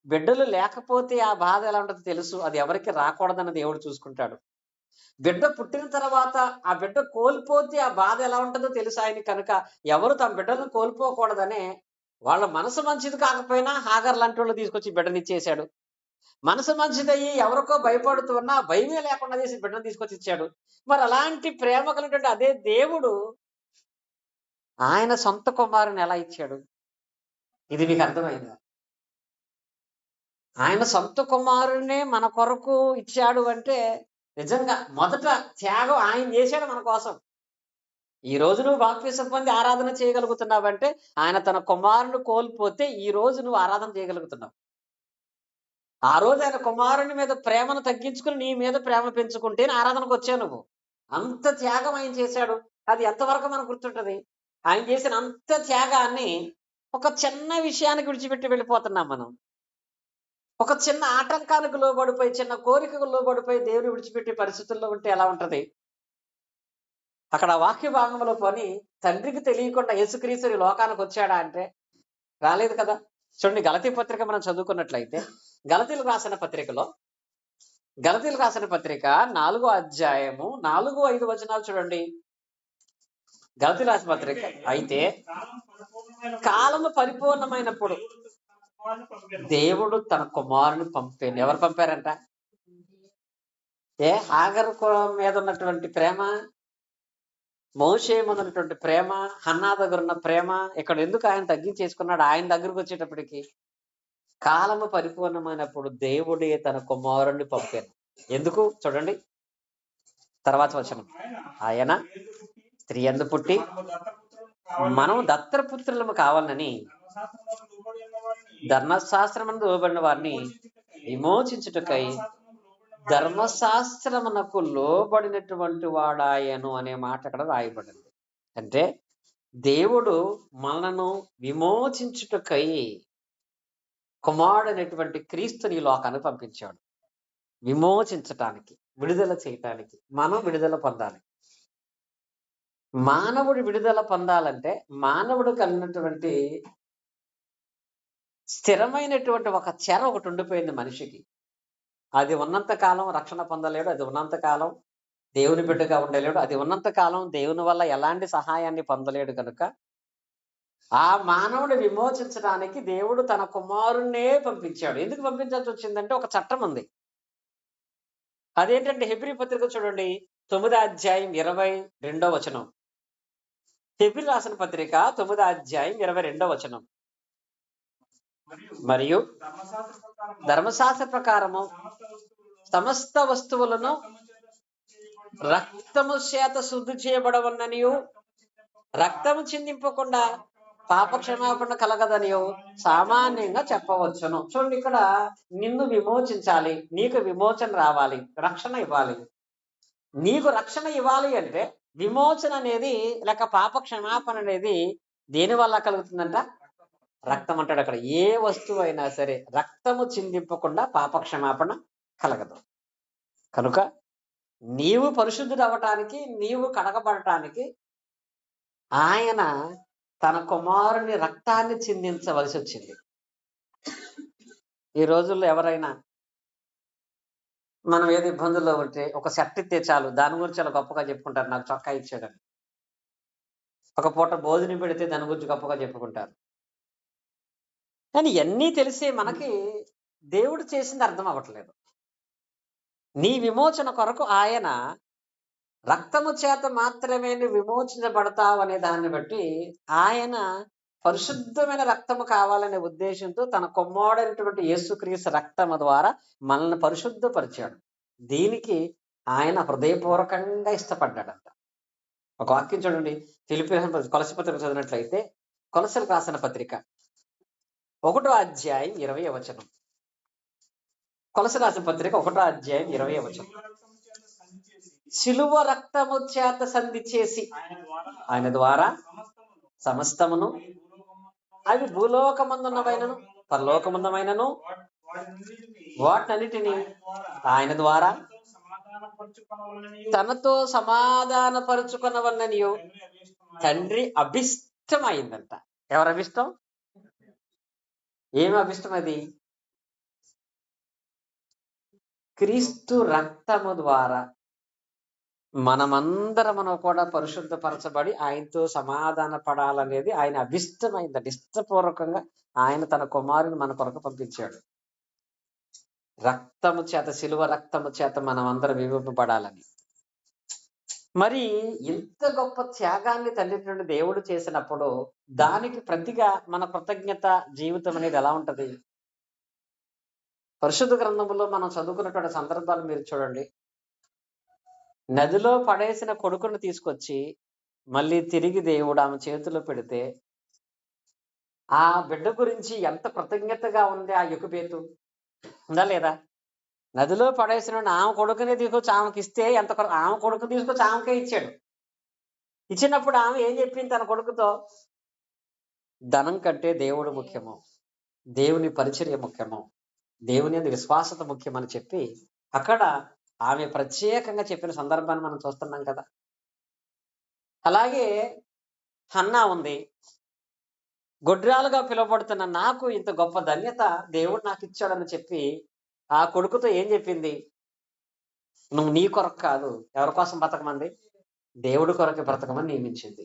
బిడ్డలు లేకపోతే ఆ బాధ ఎలా ఉంటుందో తెలుసు. అది ఎవరికి రాకూడదని దేవుడు చూసుకుంటాడు. బిడ్డ పుట్టిన తర్వాత ఆ బిడ్డ కోల్పోతే ఆ బాధ ఎలా ఉంటుందో తెలుసు ఆయన కనుక, ఎవరు తమ బిడ్డను కోల్పోకూడదనే వాళ్ళ మనసు మంచిది కాకపోయినా హాగర్ లాంటి వాళ్ళు తీసుకొచ్చి బిడ్డనిచ్చేశాడు. మనసు మంచిదయ్యి ఎవరికో భయపడుతున్నా భయమే లేకుండా చేసి బిడ్డను తీసుకొచ్చి ఇచ్చాడు. మరి అలాంటి ప్రేమ కలిగినటువంటి అదే దేవుడు ఆయన సొంత కుమారుని ఎలా ఇచ్చాడు? ఇది మీకు అర్థమైందా? ఆయన సొంత కుమారుణ్ణే మన కొరకు ఇచ్చాడు అంటే నిజంగా మొదట త్యాగం ఆయన చేశాడు మన కోసం. ఈ రోజు నువ్వు బాప్తిసం పొంది ఆరాధన చేయగలుగుతున్నావంటే ఆయన తన కుమారుని కోల్పోతే ఈ రోజు నువ్వు ఆరాధన చేయగలుగుతున్నావు. ఆ రోజు ఆయన కుమారుని మీద ప్రేమను తగ్గించుకుని నీ మీద ప్రేమ పెంచుకుంటే ఆరాధనకు వచ్చావు నువ్వు. అంత త్యాగం ఆయన చేశాడు. అది ఎంతవరకు మనకు గుర్తుంటది? ఆయన చేసిన అంత త్యాగాన్ని ఒక చిన్న విషయానికి విడిచిపెట్టి వెళ్ళిపోతున్నాం మనం. ఒక చిన్న ఆటంకానికి లోబడిపోయి, చిన్న కోరికకు లోబడిపోయి దేవుని విడిచిపెట్టే పరిస్థితుల్లో ఉంటే ఎలా ఉంటది? అక్కడ వాక్య భాగంలో పోని తండ్రికి తెలియకుండా యేసుక్రీస్తు ఈ లోకానికి వచ్చాడా అంటే రాలేదు కదా. చూడండి, గలతీ పత్రిక మనం చదువుకున్నట్లయితే గలతీలు రాసిన పత్రికలో, గలతీలు రాసిన పత్రిక 4వ అధ్యాయము 4-5 వచనాలు చూడండి. గలతీ రాసిన పత్రిక అయితే కాలము పరిపూర్ణమైనప్పుడు దేవుడు తన కుమారుని పంపాను. ఎవరు పంపారంట? హాగరు మీద ఉన్నటువంటి ప్రేమ, మోషే మీద ఉన్నటువంటి ప్రేమ, హన్నా దగ్గర ఉన్న ప్రేమ ఇక్కడ ఎందుకు ఆయన తగ్గించేసుకున్నాడు? ఆయన దగ్గరకు వచ్చేటప్పటికి కాలము పరిపూర్ణమైనప్పుడు దేవుడే తన కుమారుణ్ణి పంపాను. ఎందుకు? చూడండి తర్వాత వచనం. ఆయన స్త్రీ యందు పుట్టి మనం దత్తపుత్రులము కావాలని ధర్మశాస్త్రమునకు లోబడిన వారిని విమోచించుటకై ధర్మశాస్త్రమునకు లోబడినటువంటి వాడాయను అనే మాట అక్కడ రాయబడింది. అంటే దేవుడు మనను విమోచించుటకై కుమారుడు అనేటువంటి క్రీస్తుని లోకానికి పంపించాడు. విమోచించటానికి, విడుదల చేయటానికి మనం విడుదల పొందాలి. మానవుడు విడుదల పొందాలంటే మానవుడికి అన్నటువంటి స్థిరమైనటువంటి ఒక చెర ఒకటి ఉండిపోయింది మనిషికి. అది ఉన్నంత కాలం రక్షణ పొందలేడు. అది ఉన్నంత కాలం దేవుని బిడ్డగా ఉండలేడు. అది ఉన్నంత కాలం దేవుని వల్ల ఎలాంటి సహాయాన్ని పొందలేడు కనుక ఆ మానవుడు విమోచించడానికి దేవుడు తన కుమారుణ్ణే పంపించాడు. ఎందుకు పంపించాల్సి వచ్చిందంటే ఒక చట్టం ఉంది. అదేంటంటే హెబ్రీ పత్రిక చూడండి 9వ అధ్యాయం 22వ వచనం. హెబ్రీ రాసిన పత్రిక 9వ అధ్యాయం 22వ వచనం. మరియు ధర్మశాస్త్ర ప్రకారము సమస్త వస్తువులను రక్తము చేత శుద్ధి చేయబడవన్ననియు రక్తము చిందింపకుండా పాప క్షమాపణ కలగదనియో సామాన్యంగా చెప్పవచ్చును. చూడండి, ఇక్కడ నిన్ను విమోచించాలి, నీకు విమోచన రావాలి, రక్షణ ఇవ్వాలి. నీకు రక్షణ ఇవ్వాలి అంటే విమోచన అనేది లేక పాప క్షమాపణ అనేది దేని వల్ల కలుగుతుందంట? రక్తం అంటాడు అక్కడ. ఏ వస్తువు అయినా సరే రక్తము చిందింపకుండా పాప క్షమాపణ కలగదు. కనుక నీవు పరిశుద్ధుడు అవ్వటానికి, నీవు కడగబడటానికి ఆయన తన కుమారుని రక్తాన్ని చిందించవలసి వచ్చింది. ఈ రోజుల్లో ఎవరైనా మనం ఏది ఇబ్బందుల్లో ఉంటే ఒక షర్ట్ ఇస్తే చాలు, దాని గురించి చాలా గొప్పగా చెప్పుకుంటారు. నాకు చొక్కా ఇచ్చాడని. ఒక పూట భోజనం పెడితే దాని గురించి గొప్పగా చెప్పుకుంటారు. కానీ ఇవన్నీ తెలిసే మనకి దేవుడు చేసింది అర్థం అవ్వట్లేదు. నీ విమోచన కొరకు ఆయన రక్తము చేత మాత్రమే విమోచించబడతావు అనే దాన్ని బట్టి ఆయన పరిశుద్ధమైన రక్తము కావాలనే ఉద్దేశంతో తన కుమారుడైనటువంటి యేసుక్రీస్తు రక్తము ద్వారా మనల్ని పరిశుద్ధపరిచాడు. దీనికి ఆయన హృదయపూర్వకంగా ఇష్టపడ్డాడంట. ఒక వాక్యం చూడండి, కొలసి పత్రిక చదివినట్లయితే కొలసలకు రాసిన పత్రిక 1వ అధ్యాయం 20వ వచనం. కొలసి రాసిన పత్రిక 1వ అధ్యాయం 20వ వచనం. శిలువ రక్తము చేత సంధి చేసి ఆయన ద్వారా సమస్తమును, అవి భూలోకమందున్నవైనను పరలోకమందునైనను వాటన్నిటిని ఆయన ద్వారా తనతో సమాధానపరుచుకొనవలననియు తండ్రి అభిష్టమైందంట. ఎవరు అభిష్టం? ఏమి అభిష్టం? అది క్రీస్తు రక్తము ద్వారా మనమందరమును కూడా పరిశుద్ధపరచబడి ఆయనతో సమాధాన పడాలనేది ఆయన అభిష్టమైందండి. ఇష్టపూర్వకంగా ఆయన తన కుమారుని మన కొరకు పంపించాడు. రక్తము చేత, శిలువ రక్తము చేత మనం అందరం విమోచింపబడాలని. మరి ఇంత గొప్ప త్యాగాన్ని తండ్రి దేవుడు చేసినప్పుడు దానికి ప్రతిగా మన కృతజ్ఞత జీవితం అనేది ఎలా ఉంటది? పరిశుద్ధ గ్రంథంలో మనం చదువుకున్నటువంటి సందర్భాలు మీరు చూడండి. నదిలో పడేసిన కొడుకును తీసుకొచ్చి మళ్ళీ తిరిగి దేవుడు ఆమె చేతిలో పెడితే ఆ బిడ్డ గురించి ఎంత కృతజ్ఞతగా ఉంది ఆ యోకెబెదు. ఉందా లేదా? నదిలో పడేసిన ఆమె కొడుకునే తీసుకొచ్చి ఆమెకి ఇస్తే ఆమె కొడుకు తీసుకొచ్చి ఆమెకే ఇచ్చాడు. ఇచ్చినప్పుడు ఆమె ఏం చెప్పింది తన కొడుకుతో? ధనం కంటే దేవుడు ముఖ్యము, దేవుని పరిచర్య ముఖ్యము, దేవుని యందు విశ్వాసత ముఖ్యమని చెప్పి అక్కడ ఆమె ప్రత్యేకంగా చెప్పిన సందర్భాన్ని మనం చూస్తున్నాం కదా. అలాగే హన్నా ఉంది. గొడ్రాలుగా పిలువబడుతున్న నాకు ఇంత గొప్ప ధన్యత దేవుడు నాకు ఇచ్చాడని చెప్పి ఆ కొడుకుతో ఏం చెప్పింది? నువ్వు నీ కొరకు కాదు, ఎవరి కోసం బ్రతకమంది? దేవుడి కొరకు బ్రతకమని నియమించింది.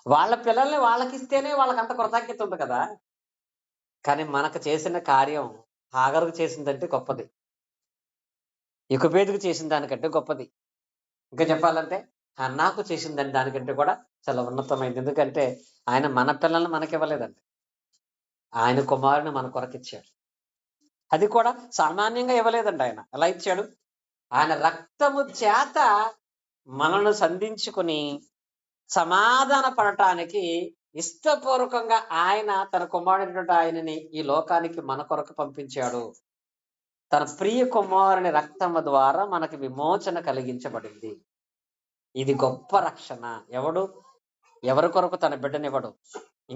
వాళ్ళ పిల్లల్ని వాళ్ళకిస్తేనే వాళ్ళకి అంత కృతజ్ఞత ఉంది కదా. కానీ మనకు చేసిన కార్యం హాగరుకు చేసిందంటే గొప్పది, యోకెబెదుకు చేసిన దానికంటే గొప్పది. ఇంకా చెప్పాలంటే హన్నాకు చేసిన దానికంటే కూడా చాలా ఉన్నతమైంది. ఎందుకంటే ఆయన మన పిల్లల్ని మనకివ్వలేదండి, ఆయన కుమారుని మన కొరకు ఇచ్చాడు. అది కూడా సామాన్యంగా ఇవ్వలేదండి. ఆయన ఎలా ఇచ్చాడు? ఆయన రక్తము చేత మనను సంధించుకుని సమాధాన పడటానికి ఇష్టపూర్వకంగా ఆయన తన కుమారుడైనటువంటి ఆయనని ఈ లోకానికి మన కొరకు పంపించాడు. తన ప్రియ కుమారుని రక్తము ద్వారా మనకి విమోచన కలిగించబడింది. ఇది గొప్ప రక్షణ. ఎవరి కొరకు తన బిడ్డనివ్వడు.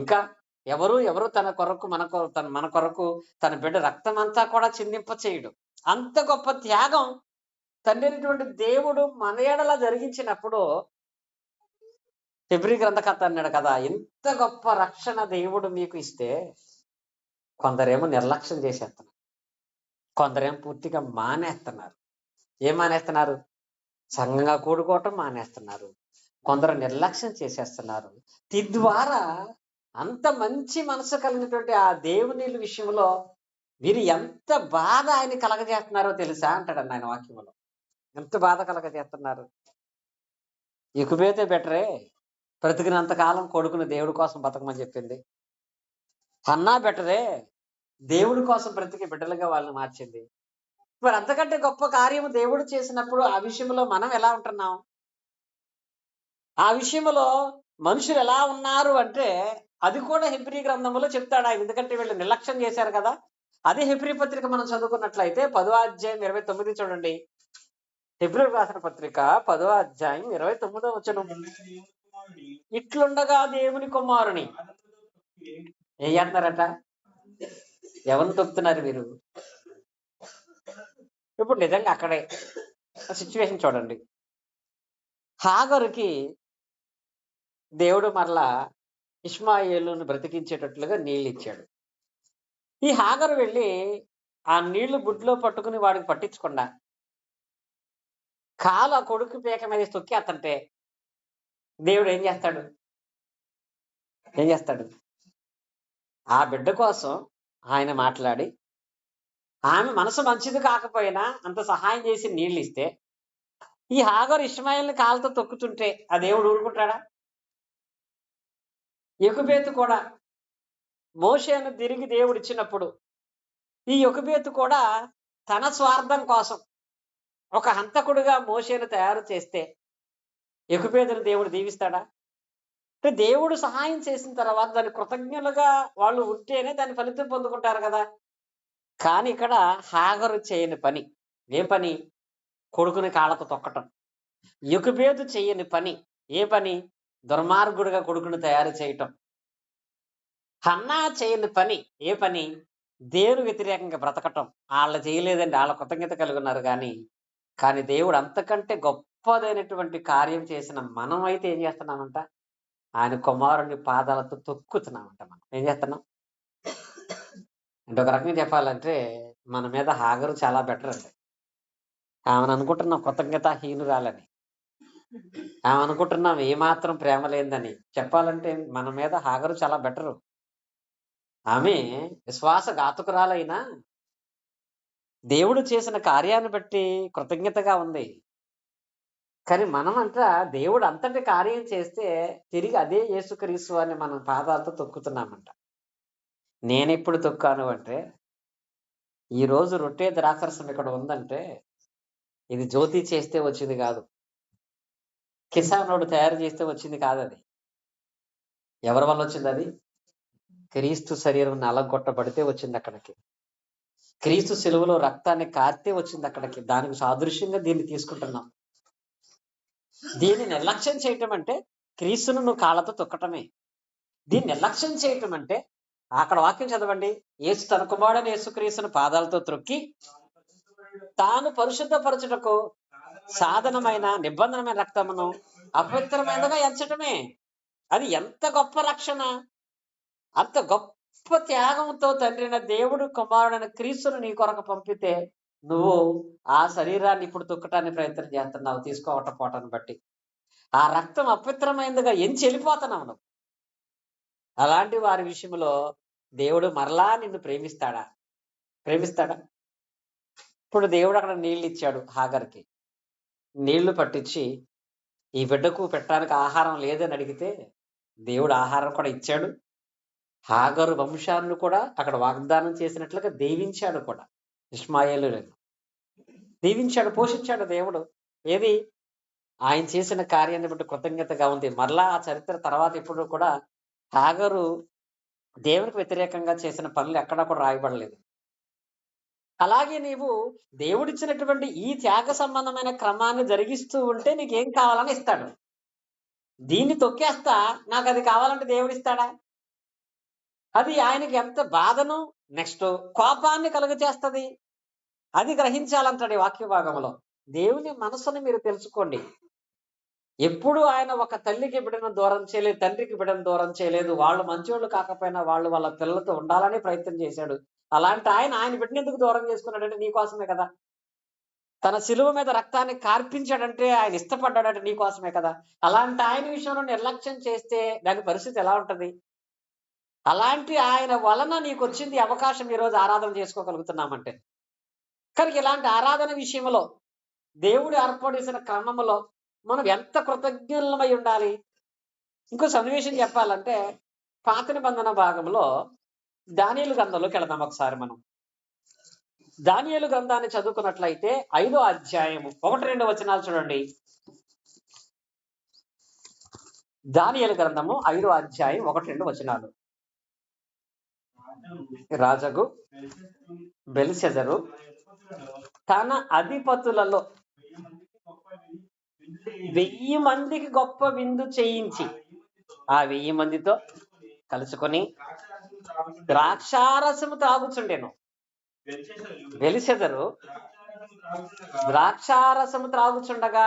ఇంకా ఎవరు తన కొరకు మన కొరకు తన బిడ్డ రక్తం అంతా కూడా చిందింప చేయడు. అంత గొప్ప త్యాగం తండ్రి అయినటువంటి దేవుడు మన ఎడల జరిగించినప్పుడు హెబ్రీ గ్రంథకర్త అన్నాడు కదా, ఇంత గొప్ప రక్షణ దేవుడు మీకు ఇస్తే కొందరేమో నిర్లక్ష్యం చేసేస్తున్నారు, కొందరేమో పూర్తిగా మానేస్తున్నారు. ఏం మానేస్తున్నారు? సంఘంగా కూడుకోవటం మానేస్తున్నారు, కొందరు నిర్లక్ష్యం చేసేస్తున్నారు. తద్వారా అంత మంచి మనసు కలిగినటువంటి ఆ దేవుని విషయంలో వీరు ఎంత బాధ ఆయన కలగజేస్తున్నారో తెలుసా అంటాడు ఆయన వాక్యంలో. ఎంత బాధ కలగజేస్తున్నారు. ఎక్కువైతే బెటరే, బ్రతికినంత కాలం కొడుకుని దేవుడి కోసం బతకమని చెప్పింది. అన్నా బెటరే, దేవుడి కోసం బ్రతికి బిడ్డలుగా వాళ్ళని మార్చింది. మరి అంతకంటే గొప్ప కార్యము దేవుడు చేసినప్పుడు ఆ విషయంలో మనం ఎలా ఉంటున్నాం? ఆ విషయంలో మనుషులు ఎలా ఉన్నారు అంటే అది కూడా హెబ్రీ గ్రంథంలో చెప్తాడు ఆయన. ఎందుకంటే వీళ్ళు నిర్లక్ష్యం చేశారు కదా. అదే హెబ్రీ పత్రిక మనం చదువుకున్నట్లయితే 10వ అధ్యాయం 29 చూడండి. హెబ్రీ రాసిన పత్రిక 10వ అధ్యాయం 29వ వచనం. ఇట్లుండగా దేవుని కుమారుని ఏం చేస్తున్నారట? ఎవరిని తొక్కుతున్నారు మీరు? ఇప్పుడు నిజంగా అక్కడే సిచ్యువేషన్ చూడండి. హాగరుకి దేవుడు మరలా ఇష్మాయేలును బ్రతికించేటట్లుగా నీళ్ళు ఇచ్చాడు. ఈ హాగరు వెళ్ళి ఆ నీళ్లు బుడ్లో పట్టుకుని వాడికి పట్టించకుండా కాలు ఆ కొడుకు పేక మీద తొక్కి అత్తంటే దేవుడు ఏం చేస్తాడు? ఏం చేస్తాడు? ఆ బిడ్డ కోసం ఆయన మాట్లాడి ఆమె మనసు మంచిది కాకపోయినా అంత సహాయం చేసి నీళ్ళు ఇస్తే ఈ హాగరు ఇష్మాయేల్ని కాలుతో తొక్కుతుంటే ఆ దేవుడు ఊరుకుంటాడా? యొకుబేతు కూడా మోషేను తిరిగి దేవుడు ఇచ్చినప్పుడు ఈ యొకుబేతు కూడా తన స్వార్థం కోసం ఒక హంతకుడుగా మోషేను తయారు చేస్తే యొకుబేతును దేవుడు దీవిస్తాడా? అంటే దేవుడు సహాయం చేసిన తర్వాత దాని కృతజ్ఞులుగా వాళ్ళు ఉంటేనే దాని ఫలితం పొందుకుంటారు కదా. కానీ ఇక్కడ హాగరు చేయని పని ఏ పని? కొడుకుని కాళ్ళతో తొక్కటం. యొకుబేతు చేయని పని ఏ పని? దుర్మార్గుడిగా కొడుకుని తయారు చేయటం. హన్నా చేయని పని ఏ పని? దేవుని వ్యతిరేకంగా బ్రతకటం. వాళ్ళు చేయలేదండి, వాళ్ళ కృతజ్ఞత కలిగి ఉన్నారు. కానీ దేవుడు అంతకంటే గొప్పదైనటువంటి కార్యం చేసిన మనం అయితే ఏం చేస్తున్నామంట? ఆయన కుమారుని పాదాలతో తొక్కుతున్నామంట. మనం ఏం చేస్తున్నాం అంటే ఒక రకంగా చెప్పాలంటే మన మీద హాగరు చాలా బెటర్ అండి. ఆమెను అనుకుంటున్నాం కృతజ్ఞతాహీనురాలని, ఆమె అనుకుంటున్నాం ఏమాత్రం ప్రేమ లేదని. చెప్పాలంటే మన మీద హాగరు చాలా బెటరు. ఆమె విశ్వాసఘాతుకురాలైనా దేవుడు చేసిన కార్యాన్ని బట్టి కృతజ్ఞతగా ఉంది. కానీ మనమంట దేవుడు అంతటి కార్యం చేస్తే తిరిగి అదే యేసుక్రీస్తు అని మనం పాదాలతో తొక్కుతున్నామంట. నేనెప్పుడు తొక్కాను అంటే, ఈ రోజు రొట్టె ద్రాక్షరసం ఇక్కడ ఉందంటే ఇది జ్యోతి చేస్తే వచ్చింది కాదు, కిసానోడు తయారు చేస్తే వచ్చింది కాదు. అది ఎవరి వల్ల వచ్చింది? అది క్రీస్తు శరీరం నలగొట్టబడితే వచ్చింది అక్కడికి. క్రీస్తు శిలువలో రక్తాన్ని కార్తే వచ్చింది అక్కడికి. దానికి సాదృశ్యంగా దీన్ని తీసుకుంటున్నాం. దీన్ని నిర్లక్ష్యం చేయటం అంటే క్రీస్తును నువ్వు కాళ్ళతో తొక్కటమే. దీన్ని నిర్లక్ష్యం చేయటం అంటే అక్కడ వాక్యం చదవండి. యేసు తన కుమారుడైన యేసుక్రీస్తును పాదాలతో త్రొక్కి తాను పరిశుద్ధపరచుటకు సాధనమైన నిబంధనమైన రక్తమును అపవిత్రమైనదిగా ఎంచటమే. అది ఎంత గొప్ప రక్షణ! అంత గొప్ప త్యాగంతో తండ్రిన దేవుడు కుమారుడైన క్రీస్తును నీ కొరకు పంపితే నువ్వు ఆ శరీరాన్ని ఇప్పుడు తొక్కటానికి ప్రయత్నం చేస్తున్నావు, తీసుకోవటం పోటాన్ని బట్టి. ఆ రక్తం అపవిత్రమైనదిగా ఎంచి వెళ్ళిపోతున్నావు నువ్వు. అలాంటి వారి విషయంలో దేవుడు మరలా నిన్ను ప్రేమిస్తాడా? ప్రేమిస్తాడా? ఇప్పుడు దేవుడు అక్కడ నీళ్ళు ఇచ్చాడు హాగర్కి. నీళ్లు పట్టించి ఈ బిడ్డకు పెట్టడానికి ఆహారం లేదని అడిగితే దేవుడు ఆహారం కూడా ఇచ్చాడు. హాగరు వంశాన్ని కూడా అక్కడ వాగ్దానం చేసినట్లుగా దీవించాడు కూడా. ఇష్మాయేలుని దీవించాడు, పోషించాడు దేవుడు. ఏది? ఆయన చేసిన కార్యాన్ని బట్టి కృతజ్ఞతగా ఉంది. మరలా ఆ చరిత్ర తర్వాత ఇప్పుడు కూడా హాగరు దేవునికి వ్యతిరేకంగా చేసిన పనులు ఎక్కడా కూడా రాయబడలేదు. అలాగే నీవు దేవుడిచ్చినటువంటి ఈ త్యాగ సంబంధమైన క్రమాన్ని జరిగిస్తూ ఉంటే నీకేం కావాలని ఇస్తాడు. దీన్ని తొక్కేస్తా నాకు అది కావాలంటే దేవుడు ఇస్తాడా? అది ఆయనకి ఎంత బాధను, నెక్స్ట్ కోపాన్ని కలుగజేస్తది. అది గ్రహించాలంటాడు ఈ వాక్య భాగంలో. దేవుని మనసుని మీరు తెలుసుకోండి. ఎప్పుడు ఆయన ఒక తల్లికి బిడ్డను దూరం చేయలేదు, తండ్రికి బిడ్డను దూరం చేయలేదు. వాళ్ళు మంచోళ్ళు కాకపోయినా వాళ్ళు వాళ్ళ పిల్లలతో ఉండాలని ప్రయత్నం చేశాడు. అలాంటి ఆయన బిడ్డను ఎందుకు దూరం చేసుకున్నాడంటే నీ కోసమే కదా. తన సిలువ మీద రక్తాన్ని కార్పించాడంటే ఆయన ఇష్టపడ్డాడంటే నీ కోసమే కదా. అలాంటి ఆయన విషయంలో నిర్లక్ష్యం చేస్తే దాని పరిస్థితి ఎలా ఉంటది? అలాంటి ఆయన వలన నీకొచ్చింది అవకాశం ఈరోజు ఆరాధన చేసుకోగలుగుతున్నామంటే. కనుక ఇలాంటి ఆరాధన విషయంలో దేవుడు ఏర్పడేసిన క్రమంలో మనం ఎంత కృతజ్ఞులమై ఉండాలి. ఇంకో సన్నివేశం చెప్పాలంటే పాత నిబంధన భాగంలో దానియేలు గ్రంథంలోకి వెళదాం ఒకసారి మనం. దానియేలు గ్రంథాన్ని చదువుకున్నట్లయితే 5వ అధ్యాయము 1-2 వచనాలు చూడండి. దానియేలు గ్రంథము 5వ అధ్యాయం 1-2 వచనాలు. రాజగు బెల్షెజరు తన అధిపతులలో 1000 మందికి గొప్ప విందు చేయించి ఆ 1000 మందితో కలుసుకొని ద్రాక్షారసము తాగుచుండెను. బెల్షెజరు ద్రాక్షారసము త్రాగుచుండగా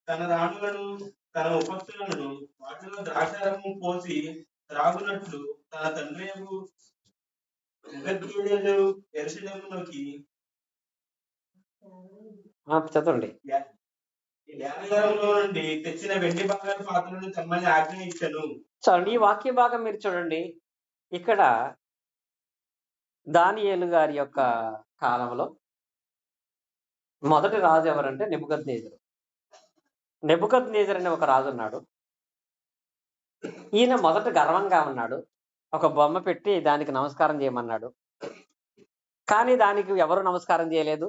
తన రాణులను తన ఉపస్థులను వాటిలో ద్రాక్షారసము పోసి త్రాగునట్లు తన తండ్రి యెరూషలేములోకి చదవండి. నుండి తెచ్చిన వెండి బంగారు పాత్రలను తెమ్మని ఆజ్ఞ ఇచ్చాను. చూడండి ఈ వాక్య భాగం మీరు చూడండి. ఇక్కడ దానియేలు గారి యొక్క కాలంలో మొదటి రాజు ఎవరంటే నెబుకద్నెజరు. నెబుకద్నెజరు అనే ఒక రాజు ఉన్నాడు. ఈయన మొదట గర్వంగా ఉన్నాడు. ఒక బొమ్మ పెట్టి దానికి నమస్కారం చేయమన్నాడు. కానీ దానికి ఎవరు నమస్కారం చేయలేదు.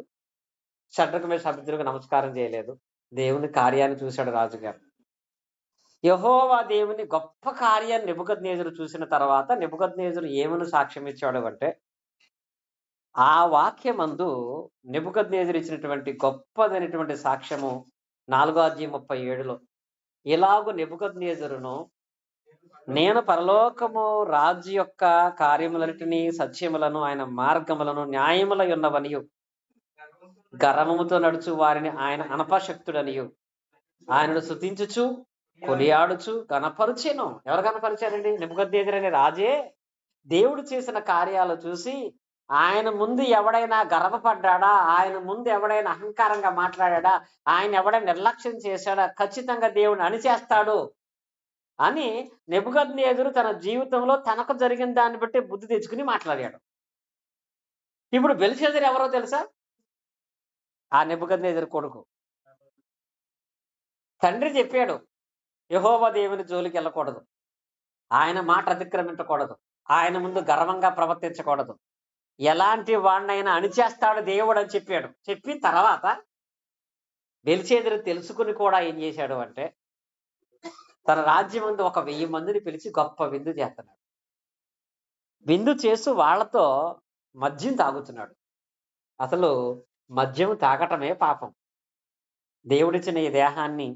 షడ్రకు మీద సముద్రులకు నమస్కారం చేయలేదు. దేవుని కార్యాన్ని చూశాడు రాజుగారు. యెహోవా దేవుని గొప్ప కార్యాన్ని నెబుకద్నెజరు చూసిన తర్వాత నెబుకద్నెజరు ఏమని సాక్ష్యం ఇచ్చాడు అంటే, ఆ వాక్యమందు నెబుకద్నెజరు ఇచ్చినటువంటి గొప్పదైనటువంటి సాక్ష్యము 4వ అధ్యాయం 37లో ఇలాగు నెబుకద్నెజరును నేను పరలోకము రాజు యొక్క కార్యములన్నిటినీ సత్యములను ఆయన మార్గములను న్యాయములై ఉన్నవనియు గర్వముతో నడుచు వారిని ఆయన అనపశక్తుడనియు ఆయనను స్తుతించుచు కొనియాడుచు గణపరిచెను. ఎవరు గణపరిచారండి? నెబుకద్నెజరు అనే రాజే దేవుడు చేసిన కార్యాలు చూసి ఆయన ముందు ఎవడైనా గర్వపడ్డాడా, ఆయన ముందు ఎవడైనా అహంకారంగా మాట్లాడా, ఆయన ఎవడైనా నిర్లక్ష్యం చేశాడా, ఖచ్చితంగా దేవుడు అణిచేస్తాడు అని నెబుకద్నెజరు తన జీవితంలో తనకు జరిగిన దాన్ని బట్టి బుద్ధి తెచ్చుకుని మాట్లాడాడు. ఇప్పుడు బెల్షెజరు ఎవరో తెలుసా? ఆ నెబుకద్నెజరు కొడుకు. తండ్రి చెప్పాడు యెహోవా దేవుని జోలికి వెళ్ళకూడదు, ఆయన మాట అతిక్రమించకూడదు, ఆయన ముందు గర్వంగా ప్రవర్తించకూడదు, ఎలాంటి వాడినైనా అణిచేస్తాడు దేవుడు అని చెప్పాడు. చెప్పిన తర్వాత బెల్షెజరు తెలుసుకుని కూడా ఏం చేశాడు అంటే తన రాజ్యం ముందు ఒక 1000 మందిని పిలిచి గొప్ప విందు చేస్తున్నాడు. విందు చేస్తూ వాళ్లతో మద్యం తాగుతున్నాడు. అసలు మద్యం తాగటమే పాపం. దేవుడిచ్చిన ఈ దేహాన్ని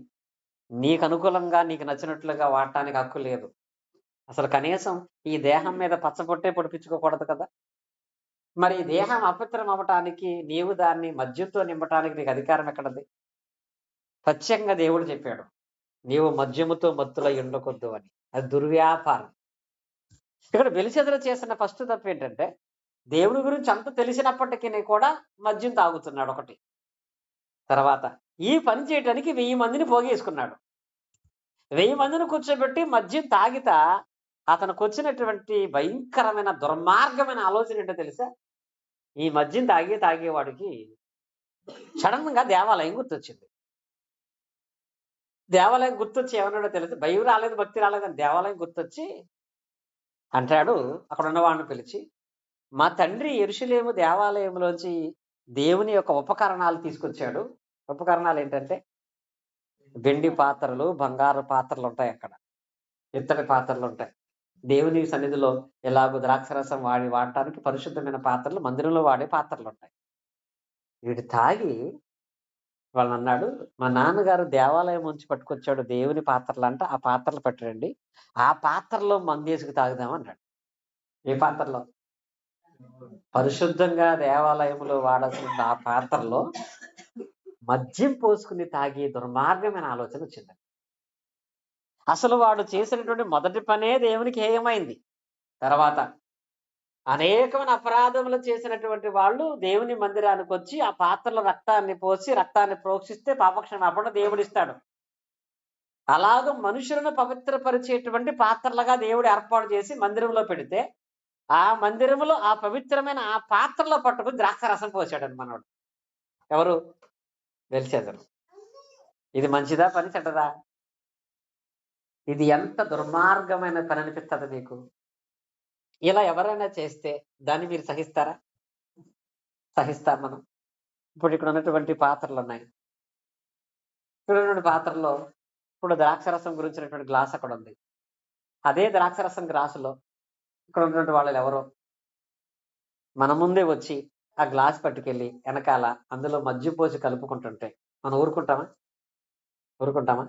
నీకు అనుకూలంగా నీకు నచ్చినట్లుగా వాడటానికి హక్కు లేదు. అసలు కనీసం ఈ దేహం మీద పచ్చబొట్టే పొడిపించుకోకూడదు కదా. మరి ఈ దేహం అపవిత్రం అవ్వటానికి నీవు దాన్ని మద్యంతో నింపటానికి నీకు అధికారం ఎక్కడది? సత్యంగా దేవుడు చెప్పాడు నీవు మద్యముతో మత్తులై ఉండకొద్దు అని. అది దుర్వ్యాపారం. ఇక్కడ బెల్షెజరు చేసిన ఫస్ట్ తప్పు ఏంటంటే దేవుని గురించి అంత తెలిసినప్పటికీ కూడా మద్యం తాగుతున్నాడు ఒకటి. తర్వాత ఈ పని చేయటానికి 1000 మందిని పోగేసుకున్నాడు. 1000 మందిని కూర్చోబెట్టి మద్యం తాగితా అతనికి వచ్చినటువంటి భయంకరమైన దుర్మార్గమైన ఆలోచన ఏంటో తెలుసా? ఈ మద్యం తాగేవాడికి సడన్ గా దేవాలయం గుర్తొచ్చింది. దేవాలయం గుర్తొచ్చి ఏమన్నాడో తెలుసు, భయం రాలేదు భక్తి రాలేదని దేవాలయం గుర్తొచ్చి అంటాడు అక్కడ ఉన్నవాడిని పిలిచి, మా తండ్రి యెరూషలేము దేవాలయంలోంచి దేవుని యొక్క ఉపకరణాలు తీసుకొచ్చాడు. ఉపకరణాలు ఏంటంటే వెండి పాత్రలు, బంగారు పాత్రలు ఉంటాయి, అక్కడ ఇత్తడి పాత్రలు ఉంటాయి. దేవుని సన్నిధిలో ఎలాగో ద్రాక్షరసం వాడటానికి పరిశుద్ధమైన పాత్రలు, మందిరంలో వాడే పాత్రలు ఉంటాయి. వీడు తాగి వాళ్ళని అన్నాడు, మా నాన్నగారు దేవాలయం నుంచి పట్టుకొచ్చాడు దేవుని పాత్రలు అంట, ఆ పాత్రలు పట్టరండి, ఆ పాత్రలో మందేసుకు తాగుదాం అన్నాడు. ఏ పాత్రలో? పరిశుద్ధంగా దేవాలయంలో వాడాల్సిన ఆ పాత్రలో మద్యం పోసుకుని తాగి దుర్మార్గమైన ఆలోచన వచ్చింది. అసలు వాడు చేసినటువంటి మొదటి పనే దేవునికి హేయమైంది. తర్వాత అనేకమైన అపరాధములు చేసినటువంటి వాళ్ళు దేవుని మందిరానికి వచ్చి ఆ పాత్రలో రక్తాన్ని పోసి రక్తాన్ని ప్రోక్షిస్తే పాపక్షమాపణ దేవుడిస్తాడు. అలాగ మనుషులను పవిత్రపరిచేటువంటి పాత్రలుగా దేవుడు ఏర్పాటు చేసి మందిరంలో పెడితే ఆ మందిరములో ఆ పవిత్రమైన ఆ పాత్రలో పట్టుకుని ద్రాక్షరసం పోసాడు మనోడు. ఎవరు? బెల్షెజరు. ఇది మంచిదా పని, చెడ్డదా? ఇది ఎంత దుర్మార్గమైన పని అనిపిస్తుంది మీకు? ఇలా ఎవరైనా చేస్తే దాన్ని మీరు సహిస్తారా? సహిస్తాం మనం. ఇప్పుడు ఇక్కడ ఉన్నటువంటి పాత్రలు ఉన్నాయి. ఇక్కడ ఉన్నటువంటి పాత్రలో ఇప్పుడు ద్రాక్షరసం గురించినటువంటి గ్లాస్ అక్కడ ఉంది. అదే ద్రాక్షరసం గ్లాసులో ఇక్కడ ఉన్నటువంటి వాళ్ళు ఎవరో మన ముందే వచ్చి ఆ గ్లాస్ పట్టుకెళ్ళి వెనకాల అందులో మద్యం పోసి కలుపుకుంటుంటే మనం ఊరుకుంటామా? ఊరుకుంటామా?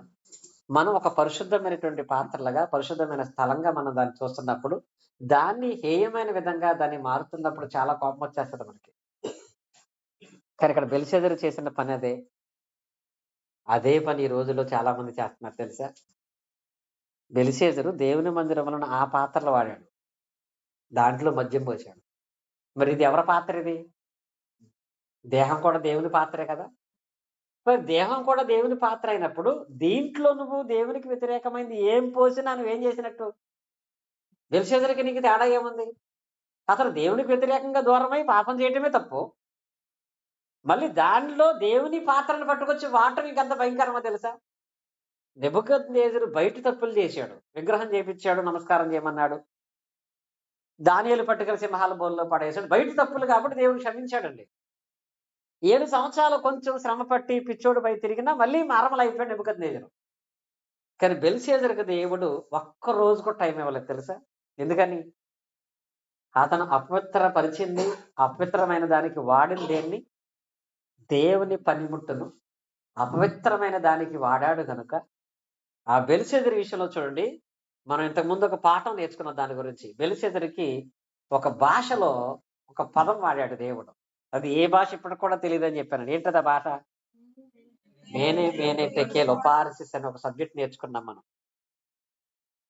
మనం ఒక పరిశుద్ధమైనటువంటి పాత్రలుగా పరిశుద్ధమైన స్థలంగా మనం దాన్ని చూస్తున్నప్పుడు దాన్ని హేయమైన విధంగా దాన్ని మారుతున్నప్పుడు చాలా కోపం వచ్చేస్తుంది మనకి. కానీ ఇక్కడ బెల్షెజరు చేసిన పని అదే. అదే పని ఈ రోజుల్లో చాలా మంది చేస్తున్నారు తెలుసా? బెల్షెజరు దేవుని మందిరములను ఆ పాత్రలు వాడాడు, దాంట్లో మద్యం పోసాడు. మరి ఇది ఎవరి పాత్ర? ఇది దేహం కూడా దేవుని పాత్రే కదా. మరి దేహం కూడా దేవుని పాత్ర అయినప్పుడు దీంట్లో నువ్వు దేవునికి వ్యతిరేకమైంది ఏం పోసినా నువ్వేం చేసినట్టు? బెల్షెజరుకి నీకు తేడా ఏముంది? అతను దేవునికి వ్యతిరేకంగా దూరమై పాపం చేయటమే తప్పు. మళ్ళీ దానిలో దేవుని పాత్రను పట్టుకొచ్చి వాడటం ఇంకంత భయంకరమో తెలుసా? నెబుకద్నెజరు బయట తప్పులు చేశాడు, విగ్రహం చేపించాడు, నమస్కారం చేయమన్నాడు. దానియేలు పట్టుకెళ్ళి సింహాల బోన్లో పడేశాడు. బయట తప్పులు కాబట్టి దేవుడు క్షమించాడండి. 7 సంవత్సరాలు కొంచెం శ్రమ పట్టి పిచ్చోడు పై తిరిగినా మళ్ళీ నార్మల్ అయిపోయాడు నెబుకద్నెజరు. కానీ బెల్షెజరుకు దేవుడు ఒక్క రోజు కూడా టైం ఇవ్వలేదు తెలుసా? ఎందుకని? అతను అపవిత్రపరిచింది, అపవిత్రమైన దానికి వాడిన దేన్ని? దేవుని పనిముట్టును అపవిత్రమైన దానికి వాడాడు కనుక ఆ బెల్షెజరు విషయంలో చూడండి, మనం ఇంతకుముందు ఒక పాఠం నేర్చుకున్నాం దాని గురించి. బెల్షెజరుకి ఒక భాషలో ఒక పదం వాడాడు దేవుడు. అది ఏ భాష ఇప్పటికి కూడా తెలియదని చెప్పాను. ఏంటది ఆ భాష? మేనే టెకేల్ ఒపారిసిస్ అని ఒక సబ్జెక్ట్ నేర్చుకున్నాం మనం.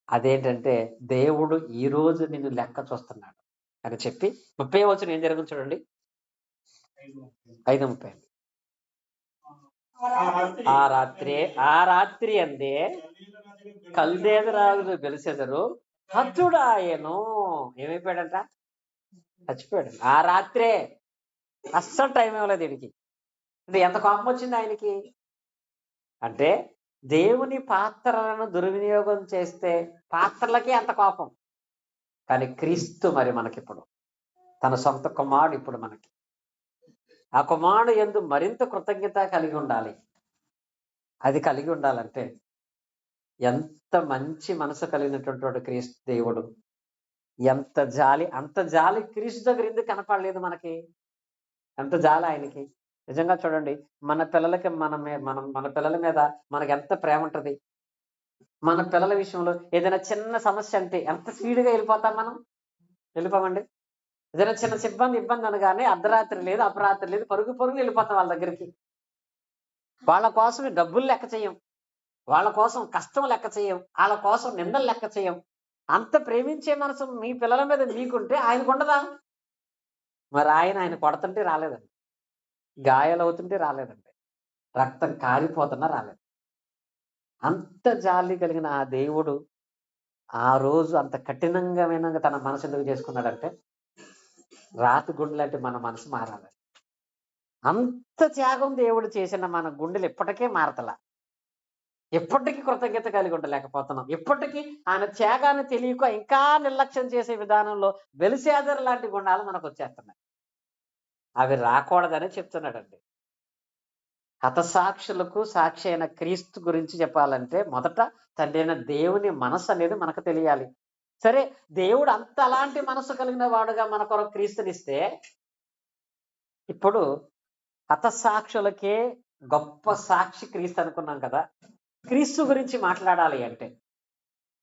అదేంటంటే దేవుడు ఈ రోజు నిన్ను లెక్క చూస్తున్నాడు అని చెప్పి 30వ వచనం ఏం జరుగుతుంది చూడండి. 5:30. ఆ రాత్రి అందే కల్దేదు రాజు బెల్షెజరు హతుడాయను. ఏమైపోయాడంట? చచ్చిపోయాడు. ఆ రాత్రే. అస్సలు టైం ఇవ్వలేదు వీడికి. అంటే ఎంత కోపం వచ్చింది ఆయనకి అంటే దేవుని పాత్రలను దుర్వినియోగం చేస్తే పాత్రలకే అంత కోపం. కానీ క్రీస్తు మరి మనకిప్పుడు తన సొంత కుమారుడు ఇప్పుడు మనకి. ఆ కుమారుడు యందు మరింత కృతజ్ఞత కలిగి ఉండాలి. అది కలిగి ఉండాలంటే ఎంత మంచి మనసు కలిగినటువంటి వాడు క్రీస్తు దేవుడు. ఎంత జాలి, అంత జాలి క్రీస్తు దగ్గర ఎందుకు కనపడలేదు మనకి? ఎంత జాలి ఆయనకి. నిజంగా చూడండి, మన పిల్లలకి మన పిల్లల మీద మనకి ఎంత ప్రేమ ఉంటుంది. మన పిల్లల విషయంలో ఏదైనా చిన్న సమస్య అంటే ఎంత స్పీడ్గా వెళ్ళిపోతాం మనం? వెళ్ళిపోమండి. ఏదైనా చిన్న ఇబ్బంది అనగానే అర్ధరాత్రి లేదు, అపరాత్రి లేదు, పరుగు వెళ్ళిపోతాం వాళ్ళ దగ్గరికి. వాళ్ళ కోసం డబ్బులు లెక్క చేయం, వాళ్ళ కోసం కష్టం లెక్క చేయం, వాళ్ళ కోసం నిందలు లెక్క చేయం. అంత ప్రేమించే మనసు మీ పిల్లల మీద మీకుంటే ఆయనకు ఉండదా? మరి ఆయన కొడుతుంటే రాలేదండి, గాయాలు అవుతుంటే రాలేదండి, రక్తం కారిపోతున్నా రాలేదు. అంత జాలి కలిగిన ఆ దేవుడు ఆ రోజు అంత కఠినంగా తన మనసు ఎందుకు చేసుకున్నాడంటే రాతి గుండెలంటే మన మనసు మారాలి. అంత త్యాగం దేవుడు చేసిన మన గుండెలు ఎప్పటికే మారతలా. ఎప్పటికీ కృతజ్ఞత కలిగి ఉండలేకపోతున్నాం. ఎప్పటికీ ఆయన త్యాగాన్ని తెలియక ఇంకా నిర్లక్ష్యం చేసే విధానంలో బెల్షెజరు లాంటి గుణాలు మనకు వచ్చేస్తున్నాయి. అవి రాకూడదని చెప్తున్నాడండి. హతసాక్షులకు సాక్షి అయిన క్రీస్తు గురించి చెప్పాలంటే మొదట తండ్రి అయిన దేవుని మనసు అనేది మనకు తెలియాలి. సరే, దేవుడు అంత అలాంటి మనసు కలిగిన వాడుగా మన కొరకు క్రీస్తునిస్తే ఇప్పుడు హతసాక్షులకే గొప్ప సాక్షి క్రీస్తు అనుకున్నాం కదా. క్రీస్తు గురించి మాట్లాడాలి అంటే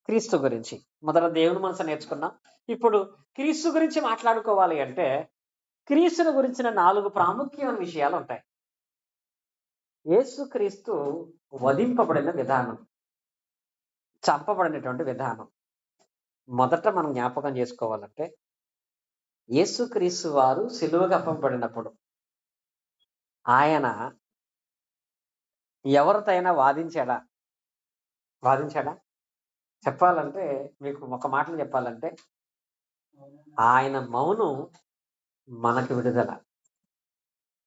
క్రీస్తు గురించి మొదట దేవుని మనసు నేర్చుకున్నాం. ఇప్పుడు క్రీస్తు గురించి మాట్లాడుకోవాలి అంటే క్రీస్తుని గురించిన 4 ప్రాముఖ్యమైన విషయాలు ఉంటాయి. యేసుక్రీస్తు వధింపబడిన విధానం, చంపబడినటువంటి విధానం. మొదట మనం జ్ఞాపకం చేసుకోవాలంటే యేసుక్రీస్తు వారు సిలువకు అప్పబడినప్పుడు ఆయన ఎవరితోనైనా వాదించాడా? చెప్పాలంటే మీకు ఒక మాటలో చెప్పాలంటే ఆయన మౌనం మనకి విడుదల.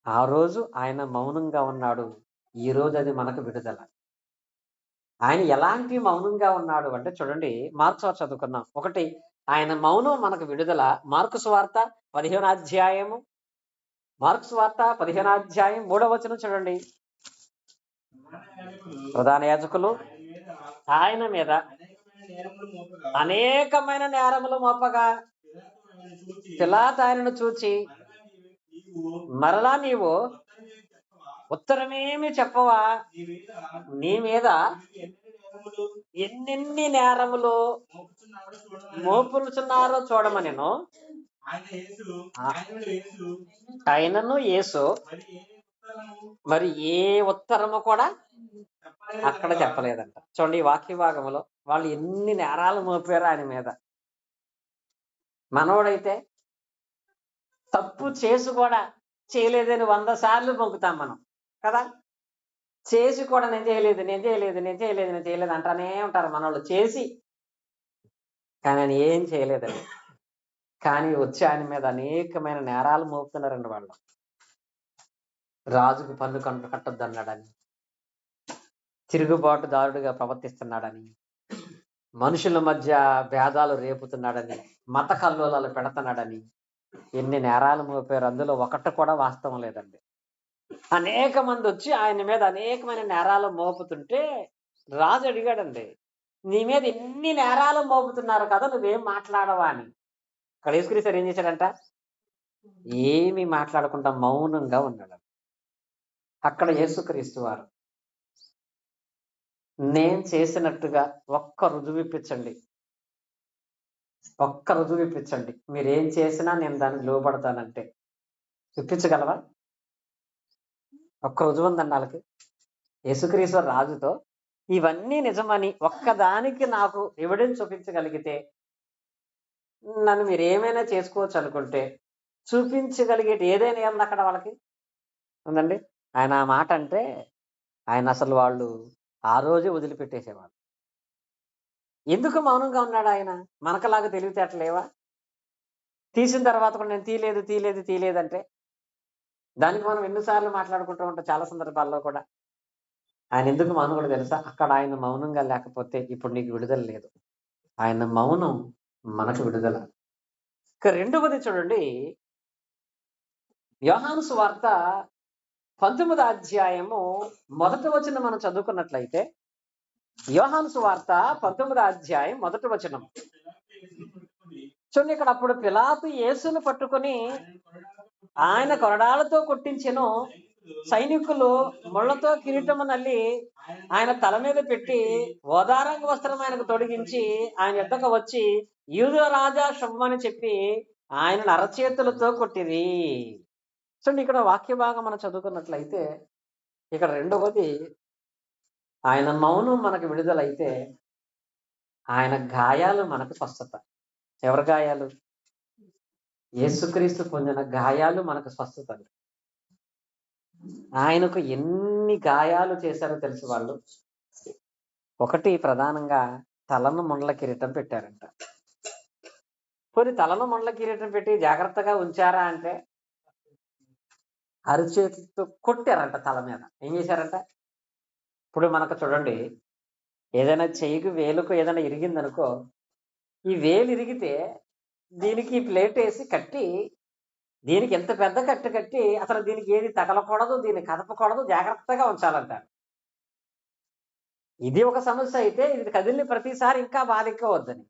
ఆ రోజు ఆయన మౌనంగా ఉన్నాడు, ఈ రోజు అది మనకు విడుదల. ఆయన ఎలాంటి మౌనంగా ఉన్నాడు అంటే చూడండి, మార్క్స్ వార్త చదువుకున్నాం. ఒకటి, ఆయన మౌనం మనకు విడుదల. మార్కు సువార్త 15వ అధ్యాయము, మార్కు సువార్త 15వ అధ్యాయం 3వ వచనం చూడండి. ప్రధాన యాజకులు ఆయన మీద అనేకమైన నేరములు మోపగా పిలాతు ఆయనను చూచి, మరలా నీవు ఉత్తరమేమి చెప్పవా? నీ మీద ఎన్నెన్ని నేరములు మోపుచున్నారో చూడమనెను. ఆయనను యేసు మరి ఏ ఉత్తరము కూడా అక్కడ చెప్పలేదంట. చూడండి, ఈ వాక్య భాగంలో వాళ్ళు ఎన్ని నేరాలు మోపారు ఆయన మీద. మనోడైతే తప్పు చేసి కూడా చేయలేదని 100 సార్లు మొక్కుతాం మనం కదా. చేసి కూడా నేను చేయలేదు అంటానే ఉంటారు మనోళ్ళు చేసి. కానీ ఆయన ఏం చేయలేదండి. కానీ వచ్చి ఆయన మీద అనేకమైన నేరాలు మోపుతున్నారండి వాళ్ళు. రాజుకు పన్ను కట్టొద్దు అన్నాడని, తిరుగుబాటుదారుడిగా ప్రవర్తిస్తున్నాడని, మనుషుల మధ్య భేదాలు రేపుతున్నాడని, మత కల్లోలాలు పెడుతున్నాడని ఎన్ని నేరాలు మోపారు. అందులో ఒకటి కూడా వాస్తవం లేదండి. అనేక మంది వచ్చి ఆయన మీద అనేకమైన నేరాలు మోపుతుంటే రాజు అడిగాడండి, నీ మీద ఎన్ని నేరాలు మోపుతున్నారు కదా, నువ్వేం మాట్లాడవా అని. అక్కడ యేసుక్రీస్తు ఏం చేశాడంట? ఏమీ మాట్లాడకుండా మౌనంగా ఉన్నాడు. అక్కడ యేసుక్రీస్తు వారు, నేను చేసినట్టుగా ఒక్క రుజువు ఇప్పించండి, మీరేం చేసినా నేను దానికి లోబడతానంటే ఇప్పించగలవా? ఒక్క రుజువు ఉందండి వాళ్ళకి. యేసుక్రీస్తు రాజుతో ఇవన్నీ నిజమని ఒక్కదానికి నాకు ఎవిడెన్స్ చూపించగలిగితే నన్ను మీరు ఏమైనా చేసుకోవచ్చు అనుకుంటే చూపించగలిగేటి ఏదైనా ఉంది అక్కడ వాళ్ళకి ఉందండి. ఆయన ఆ మాట అంటే ఆయన అసలు వాళ్ళు ఆ రోజే వదిలిపెట్టేసేవాళ్ళు. ఎందుకు మౌనంగా ఉన్నాడు ఆయన? మనకలాగా తెలివితేటలేవా? తీసిన తర్వాత కూడా నేను తీయలేదంటే దానికి మనం ఎన్నిసార్లు మాట్లాడుకుంటూ ఉంటాం చాలా సందర్భాల్లో కూడా. ఆయన ఎందుకు మౌనంగా తెలుసా? అక్కడ ఆయన మౌనంగా లేకపోతే ఇప్పుడు నీకు విడుదల లేదు. ఆయన మౌనం మనకు విడుదల. ఇక రెండవది చూడండి, యోహాను సువార్త 19వ అధ్యాయము 1వ వచనం మనం చదువుకున్నట్లయితే, యోహాను సువార్త 19వ అధ్యాయం 1వ వచనం చూడండి. ఇక్కడ అప్పుడు పిలాతు యేసును పట్టుకొని ఆయన కొరడాలతో కొట్టించెను. సైనికులు ముళ్లతో కిరీటము నల్లి ఆయన తల మీద పెట్టి ఓదారంగ వస్త్రం ఆయనకు తొడిగించి ఆయన యొద్దకు వచ్చి, యూదుల రాజా శుభమని చెప్పి ఆయనను అరచేతులతో కొట్టిరి. చూడండి, ఇక్కడ వాక్య భాగం మనం చదువుకున్నట్లయితే ఇక్కడ రెండవది, ఆయన మౌనం మనకు విడుదలైతే ఆయన గాయాలు మనకు స్వస్థత. ఎవరి గాయాలు? యేసుక్రీస్తు పొందిన గాయాలు మనకు స్వస్థత. ఆయనకు ఎన్ని గాయాలు చేశారో తెలుసు వాళ్ళు. ఒకటి, ప్రధానంగా తలను ముండ్ల కిరీటం పెట్టారంట. కొన్ని తలను ముండ్ల కిరీటం పెట్టి జాగ్రత్తగా ఉంచారా అంటే అరిచేతితో కొట్టారంట తల మీద. ఏం చేశారంట? ఇప్పుడు మనకు చూడండి, ఏదైనా చెయ్యికి వేలుకు ఏదైనా ఇరిగిందనుకో, ఈ వేలు ఇరిగితే దీనికి ప్లేట్ వేసి కట్టి, దీనికి ఎంత పెద్ద కట్టు కట్టి అసలు దీనికి ఏది తగలకూడదు, దీన్ని కదపకూడదు, జాగ్రత్తగా ఉంచాలంటారు. ఇది ఒక సమస్య అయితే ఇది కదిలిన ప్రతిసారి ఇంకా బాధ ఎక్కువద్దని.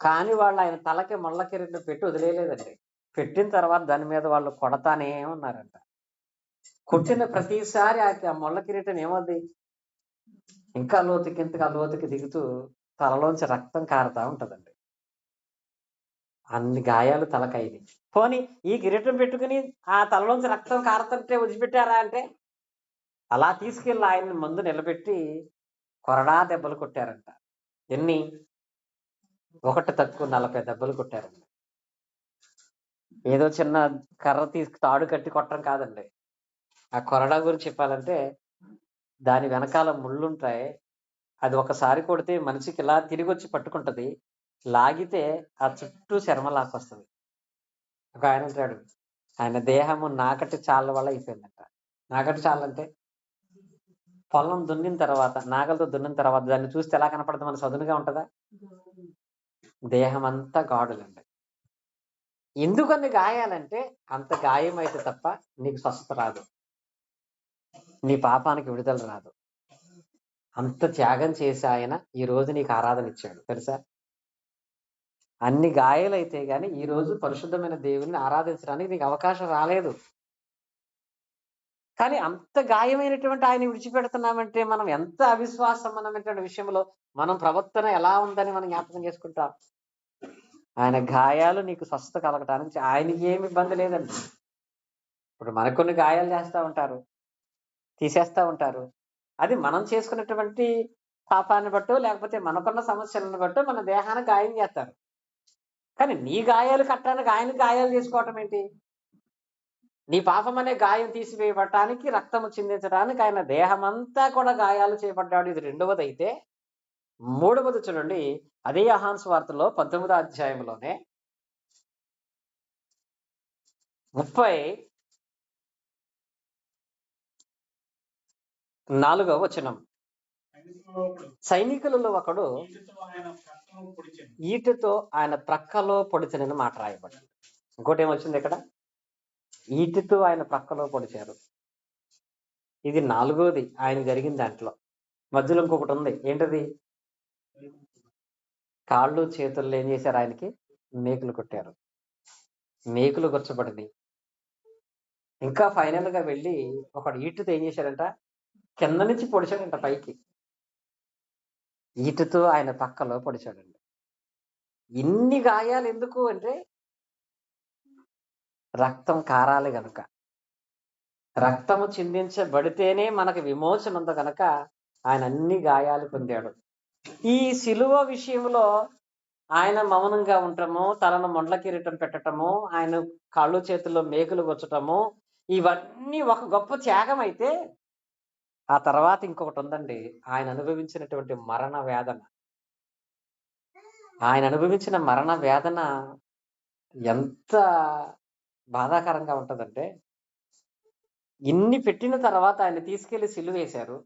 కానీ వాళ్ళు ఆయన తలకి ముళ్ళ కిరీటం పెట్టి వదిలేయలేదండి. పెట్టిన తర్వాత దాని మీద వాళ్ళు కొడతానే ఉన్నారంట. కొట్టిన ప్రతిసారి ఆ ముళ్ళ కిరీటం ఏమవుద్ది? ఇంకా లోతుకి దిగుతూ తలలోంచి రక్తం కారుతా ఉంటదండి. అన్ని గాయాలు తలకైది. పోనీ ఈ కిరీటం పెట్టుకుని ఆ తలలోంచి రక్తం కారుతుంటే వదిలిపెట్టారా అంటే, అలా తీసుకెళ్ళి ఆయన్ని ముందు నిలబెట్టి కొరడా దెబ్బలు కొట్టారంట. ఎన్ని? ఒకటి తక్కువ 40 దెబ్బలు కొట్టారండి. ఏదో చిన్న కర్ర తాడు కట్టి కొట్టడం కాదండి. ఆ కొరడా గురించి చెప్పాలంటే, దాని వెనకాల ముళ్ళుంటాయి. అది ఒకసారి కొడితే మనిషికి ఇలా తిరిగొచ్చి పట్టుకుంటది. లాగితే ఆ చుట్టూ చర్మం లాక్కొస్తది. ఒక ఆయన అంటాడు, ఆయన దేహము నాకటి చాళ్ళ వల్ల అయిపోయిందంట. నాకటి చాళ్ళంటే పొలం దున్నిన తర్వాత, నాగలితో దున్నిన తర్వాత దాన్ని చూస్తే ఎలా కనపడదు? మన సదునుగా ఉంటదా? దేహం అంతా గాడులండి. ఎందుకన్ని గాయాలంటే, అంత గాయమైతే తప్ప నీకు స్వస్థత రాదు. నీ పాపానికి విడుదల రాదు. అంత త్యాగం చేసి ఆయన ఈ రోజు నీకు ఆరాధన ఇచ్చాడు తెలుసా? అన్ని గాయాలైతే గాని ఈ రోజు పరిశుద్ధమైన దేవుణ్ణి ఆరాధించడానికి నీకు అవకాశం రాలేదు. కానీ అంత గాయమైనటువంటి ఆయన విడిచిపెడుతున్నామంటే మనం ఎంత అవిశ్వాసం అన్నటువంటి విషయంలో మనం ప్రవర్తన ఎలా ఉందని మనం జ్ఞాపకం చేసుకుంటాం. ఆయన గాయాలు నీకు స్వస్థత కలగటానికి ఆయనకి ఏమి ఇబ్బంది లేదండి. ఇప్పుడు మనకు కొన్ని గాయాలు చేస్తూ ఉంటారు, తీసేస్తూ ఉంటారు. అది మనం చేసుకున్నటువంటి పాపాన్ని బట్టో లేకపోతే మనకున్న సమస్యలను బట్టో మన దేహాన్ని గాయం చేస్తారు. కానీ నీ గాయాలు కట్టడానికి ఆయన గాయాలు చేసుకోవటం ఏంటి? నీ పాపం అనే గాయం తీసివేయబడటానికి, రక్తము చిందించడానికి ఆయన దేహమంతా కూడా గాయాలు చేయబడ్డాడు. ఇది రెండవది. అయితే మూడవది చూడండి, అదే యోహాను సువార్తలో 19వ అధ్యాయంలోనే 34వ వచనం. సైనికులలో ఒకడు ఈటతో ఆయన ప్రక్కలో పొడిచెనని మాట రాయబడింది. ఇంకోటి ఏమొచ్చింది ఇక్కడ? ఈటతో ఆయన ప్రక్కలో పొడిచారు. ఇది నాలుగోది ఆయన జరిగిన దాంట్లో. మధ్యలో ఇంకొకటి ఉంది. ఏంటది? కాళ్ళు చేతుల్లో ఏం చేశారు? ఆయనకి మేకులు కొట్టారు, మేకులు గుచ్చబడినాయి. ఇంకా ఫైనల్ గా వెళ్ళి ఒకడు ఈటుతో ఏం చేశాడంట? కింద నుంచి పొడిచాడంట పైకి. ఈటుతో ఆయన పక్కలో పొడిచాడండి. ఇన్ని గాయాలు ఎందుకు అంటే రక్తం కారాలి గనుక, రక్తము చిందించబడితేనే మనకు విమోచన ఉంది గనక ఆయన అన్ని గాయాలు పొందాడు. ఈ సిలువ విషయంలో ఆయన మౌనంగా ఉండటము, తలను మొండ్ల కిరీటం పెట్టటము, ఆయన కాళ్ళు చేతుల్లో మేకులు గుచ్చటము, ఇవన్నీ ఒక గొప్ప త్యాగం అయితే ఆ తర్వాత ఇంకొకటి ఉందండి. ఆయన అనుభవించినటువంటి మరణ వేదన. ఆయన అనుభవించిన మరణ వేదన ఎంత బాధాకరంగా ఉంటదంటే, ఇన్ని పెట్టిన తర్వాత ఆయన తీసుకెళ్లి సిలువ వేశారు.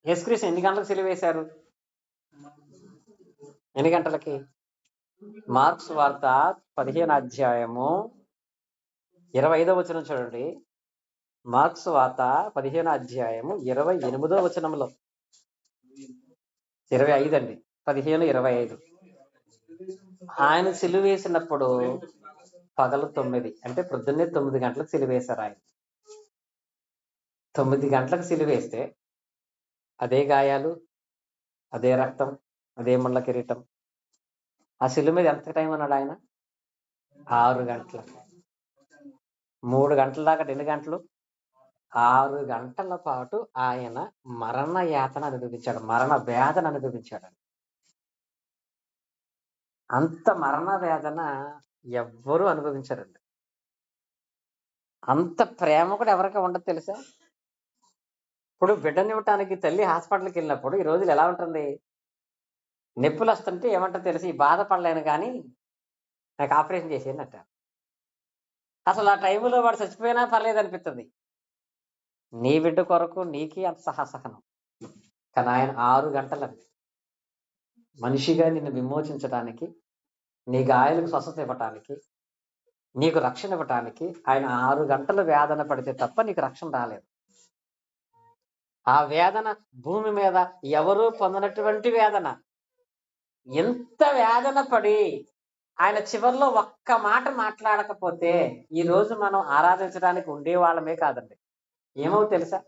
యేసుక్రీస్తు ఎన్ని గంటలకు సిలువ వేశారు? ఎన్ని గంటలకి? మార్క్స్ వార్త 15వ అధ్యాయము 25వ వచనం చూడండి. మార్క్స్ వార్త 15వ అధ్యాయము 28వ వచనంలో, 25 అండి, 15:25. ఆయన సిలువ వేసినప్పుడు పగలు 9 అంటే పొద్దున్నే 9 గంటలకు సిలువ వేశారు ఆయన. 9 గంటలకు సిలువ వేస్తే అదే గాయాలు, అదే రక్తం, అదే ముళ్ళ కిరీటం. ఆ సిలువ మీద ఎంత టైం అన్నాడు ఆయన? 6 గంటలు. 3 గంటల దాకా ఎన్ని గంటలు? 6 గంటల పాటు ఆయన మరణ యాతన అనుభవించాడు, మరణ వేదన అనుభవించాడు. అంత మరణ వేదన ఎవ్వరూ అనుభవించారండి. అంత ప్రేమ కూడా ఎవరికి ఉండదు తెలుసా? ఇప్పుడు బిడ్డనివ్వటానికి తల్లి హాస్పిటల్కి వెళ్ళినప్పుడు ఈ రోజులు ఎలా ఉంటుంది? నొప్పులు వస్తుంటే ఏమంటారు తెలిసి, బాధపడలేను కానీ నాకు ఆపరేషన్ చేసేయండి అంటారు. అసలు ఆ టైంలో వాడు చచ్చిపోయినా పర్లేదు అనిపిస్తుంది. నీ బిడ్డ కొరకు నీకే అంత సహసహనం. కానీ ఆయన 6 గంటలండి మనిషిగా నిన్ను విమోచించడానికి, నీ గాయాలకు స్వస్థత ఇవ్వటానికి, నీకు రక్షణ ఇవ్వటానికి ఆయన 6 గంటలు వేదన పడితే తప్ప నీకు రక్షణ రాలేదు. ఆ వేదన భూమి మీద ఎవరూ పొందనటువంటి వేదన. ఎంత వేదన పడి ఆయన చివరిలో ఒక్క మాట మాట్లాడకపోతే ఈ రోజు మనం ఆరాధించడానికి ఉండేవాళ్ళమే కాదండి. ఏమో తెలుసా?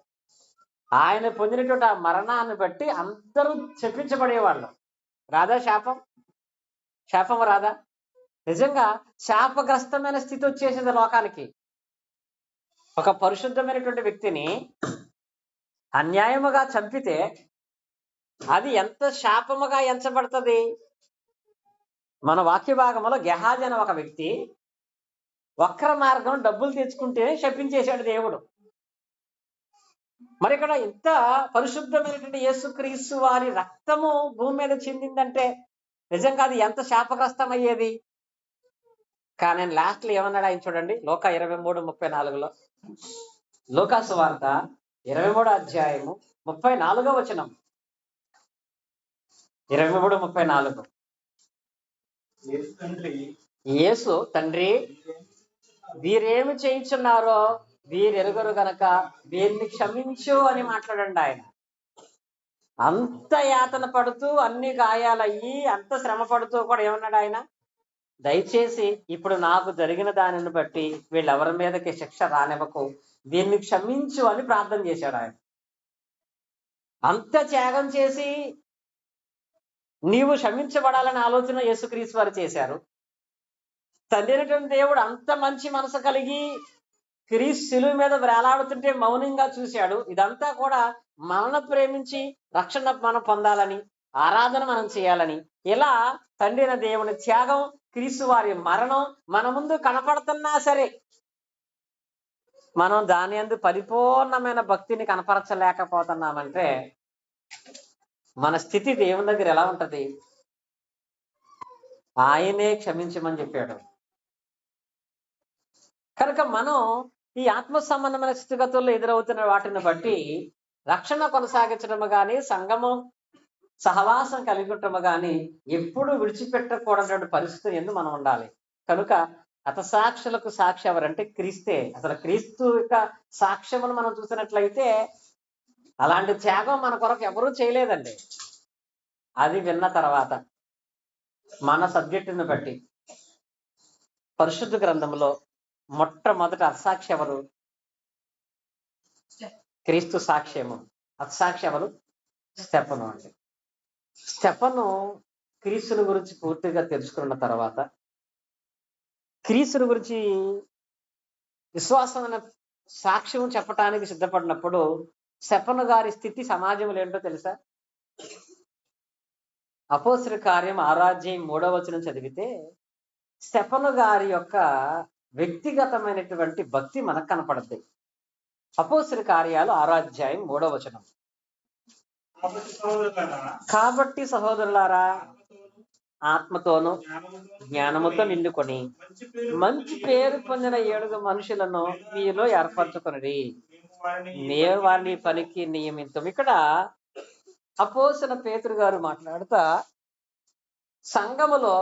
ఆయన పొందినటువంటి ఆ మరణాన్ని బట్టి అందరూ చెప్పించబడేవాళ్ళు. రాదా శాపం? శాపం రాదా? నిజంగా శాపగ్రస్తమైన స్థితి వచ్చేసింది లోకానికి. ఒక పరిశుద్ధమైనటువంటి వ్యక్తిని అన్యాయముగా చంపితే అది ఎంత శాపముగా ఎంచబడుతుంది. మన వాక్య భాగంలో గెహాజీ అనే ఒక వ్యక్తి వక్ర మార్గం డబ్బులు తెచ్చుకుంటే శపించేశాడు దేవుడు. మరి ఇక్కడ ఇంత పరిశుద్ధమైనటువంటి యేసుక్రీస్తు వారి రక్తము భూమి మీద చెందిందంటే నిజంగా అది ఎంత శాపగ్రస్తం అయ్యేది. కానీ లాస్ట్ లో ఏమన్నాడు ఆయన చూడండి, లోక 23:34లో, లోకాసు వార్త 23 అధ్యాయము 34వ వచనం. 23:34 యేసు తండ్రి యేసు తండ్రి వీరేమి చేయించున్నారో వీరెరుగరు గనక వీరిని క్షమించు అని మాట్లాడండి ఆయన. అంత యాతన పడుతూ అన్ని గాయాలయ్యి అంత శ్రమ పడుతూ కూడా ఏమన్నాడు ఆయన, దయచేసి ఇప్పుడు నాకు జరిగిన దానిని బట్టి వీళ్ళెవరి మీదకి శిక్ష రానివ్వకు, దీన్ని క్షమించు అని ప్రార్థన చేశాడు ఆయన. అంత త్యాగం చేసి నీవు క్షమించబడాలని ఆలోచన యేసుక్రీస్తు వారు చేశారు. తండ్రి అయినటువంటి దేవుడు అంత మంచి మనసు కలిగి క్రీస్తు శిలువ మీద వేలాడుతుంటే మౌనంగా చూశాడు. ఇదంతా కూడా మనల్ని ప్రేమించి రక్షణ మనం పొందాలని, ఆరాధన మనం చేయాలని, ఇలా తండ్రి అయిన దేవుని త్యాగం, క్రీస్తు వారి మరణం మన ముందు కనపడుతున్నా సరే మనం దాని యందు పరిపూర్ణమైన భక్తిని కనపరచలేకపోతున్నామంటే మన స్థితి దేవుని దగ్గర ఎలా ఉంటది. ఆయనే క్షమించమని చెప్పాడు. కనుక మనం ఈ ఆత్మ సంబంధమైన స్థితిగతుల్లో ఎదురవుతున్న వాటిని బట్టి రక్షణ కొనసాగించడము కానీ, సంఘము సహవాసం కలిగి ఉండటము కానీ ఎప్పుడు విడిచిపెట్టకూడనటువంటి పరిస్థితి ఎందు మనం ఉండాలి. కనుక హతసాక్షులకు సాక్షి ఎవరంటే క్రీస్తే. అసలు క్రీస్తు యొక్క సాక్ష్యమును మనం చూసినట్లయితే అలాంటి త్యాగం మన కొరకు ఎవరూ చేయలేదండి. అది విన్న తర్వాత మన సబ్జెక్టుని బట్టి పరిశుద్ధ గ్రంథంలో మొట్టమొదటి అసాక్షి ఎవరు? క్రీస్తు సాక్ష్యము. అసాక్షి ఎవరు? స్టెఫను అండి. స్టెఫను క్రీస్తుని గురించి పూర్తిగా తెలుసుకున్న తర్వాత, క్రీస్తుని గురించి విశ్వాసమైన సాక్ష్యం చెప్పటానికి సిద్ధపడినప్పుడు స్టెఫను గారి స్థితి సమాజంలో ఏంటో తెలుసా? అపోస్తలుల కార్యం 6వ అధ్యాయం 3వ వచనం చదివితే స్టెఫను గారి యొక్క వ్యక్తిగతమైనటువంటి భక్తి మనకు కనపడుద్ది. అపోస్తలుల కార్యాలు 6వ అధ్యాయం 3వ వచనం. కాబట్టి సహోదరులారా ఆత్మతోను జ్ఞానముతో నిండుకొని మంచి పేరు పొందిన 7 మనుషులను మీలో ఏర్పరచుకొనిరి, మేము వారిని పనికి నియమితం. ఇక్కడ అపోస్తలుల పేతురు గారు మాట్లాడుతా సంఘములో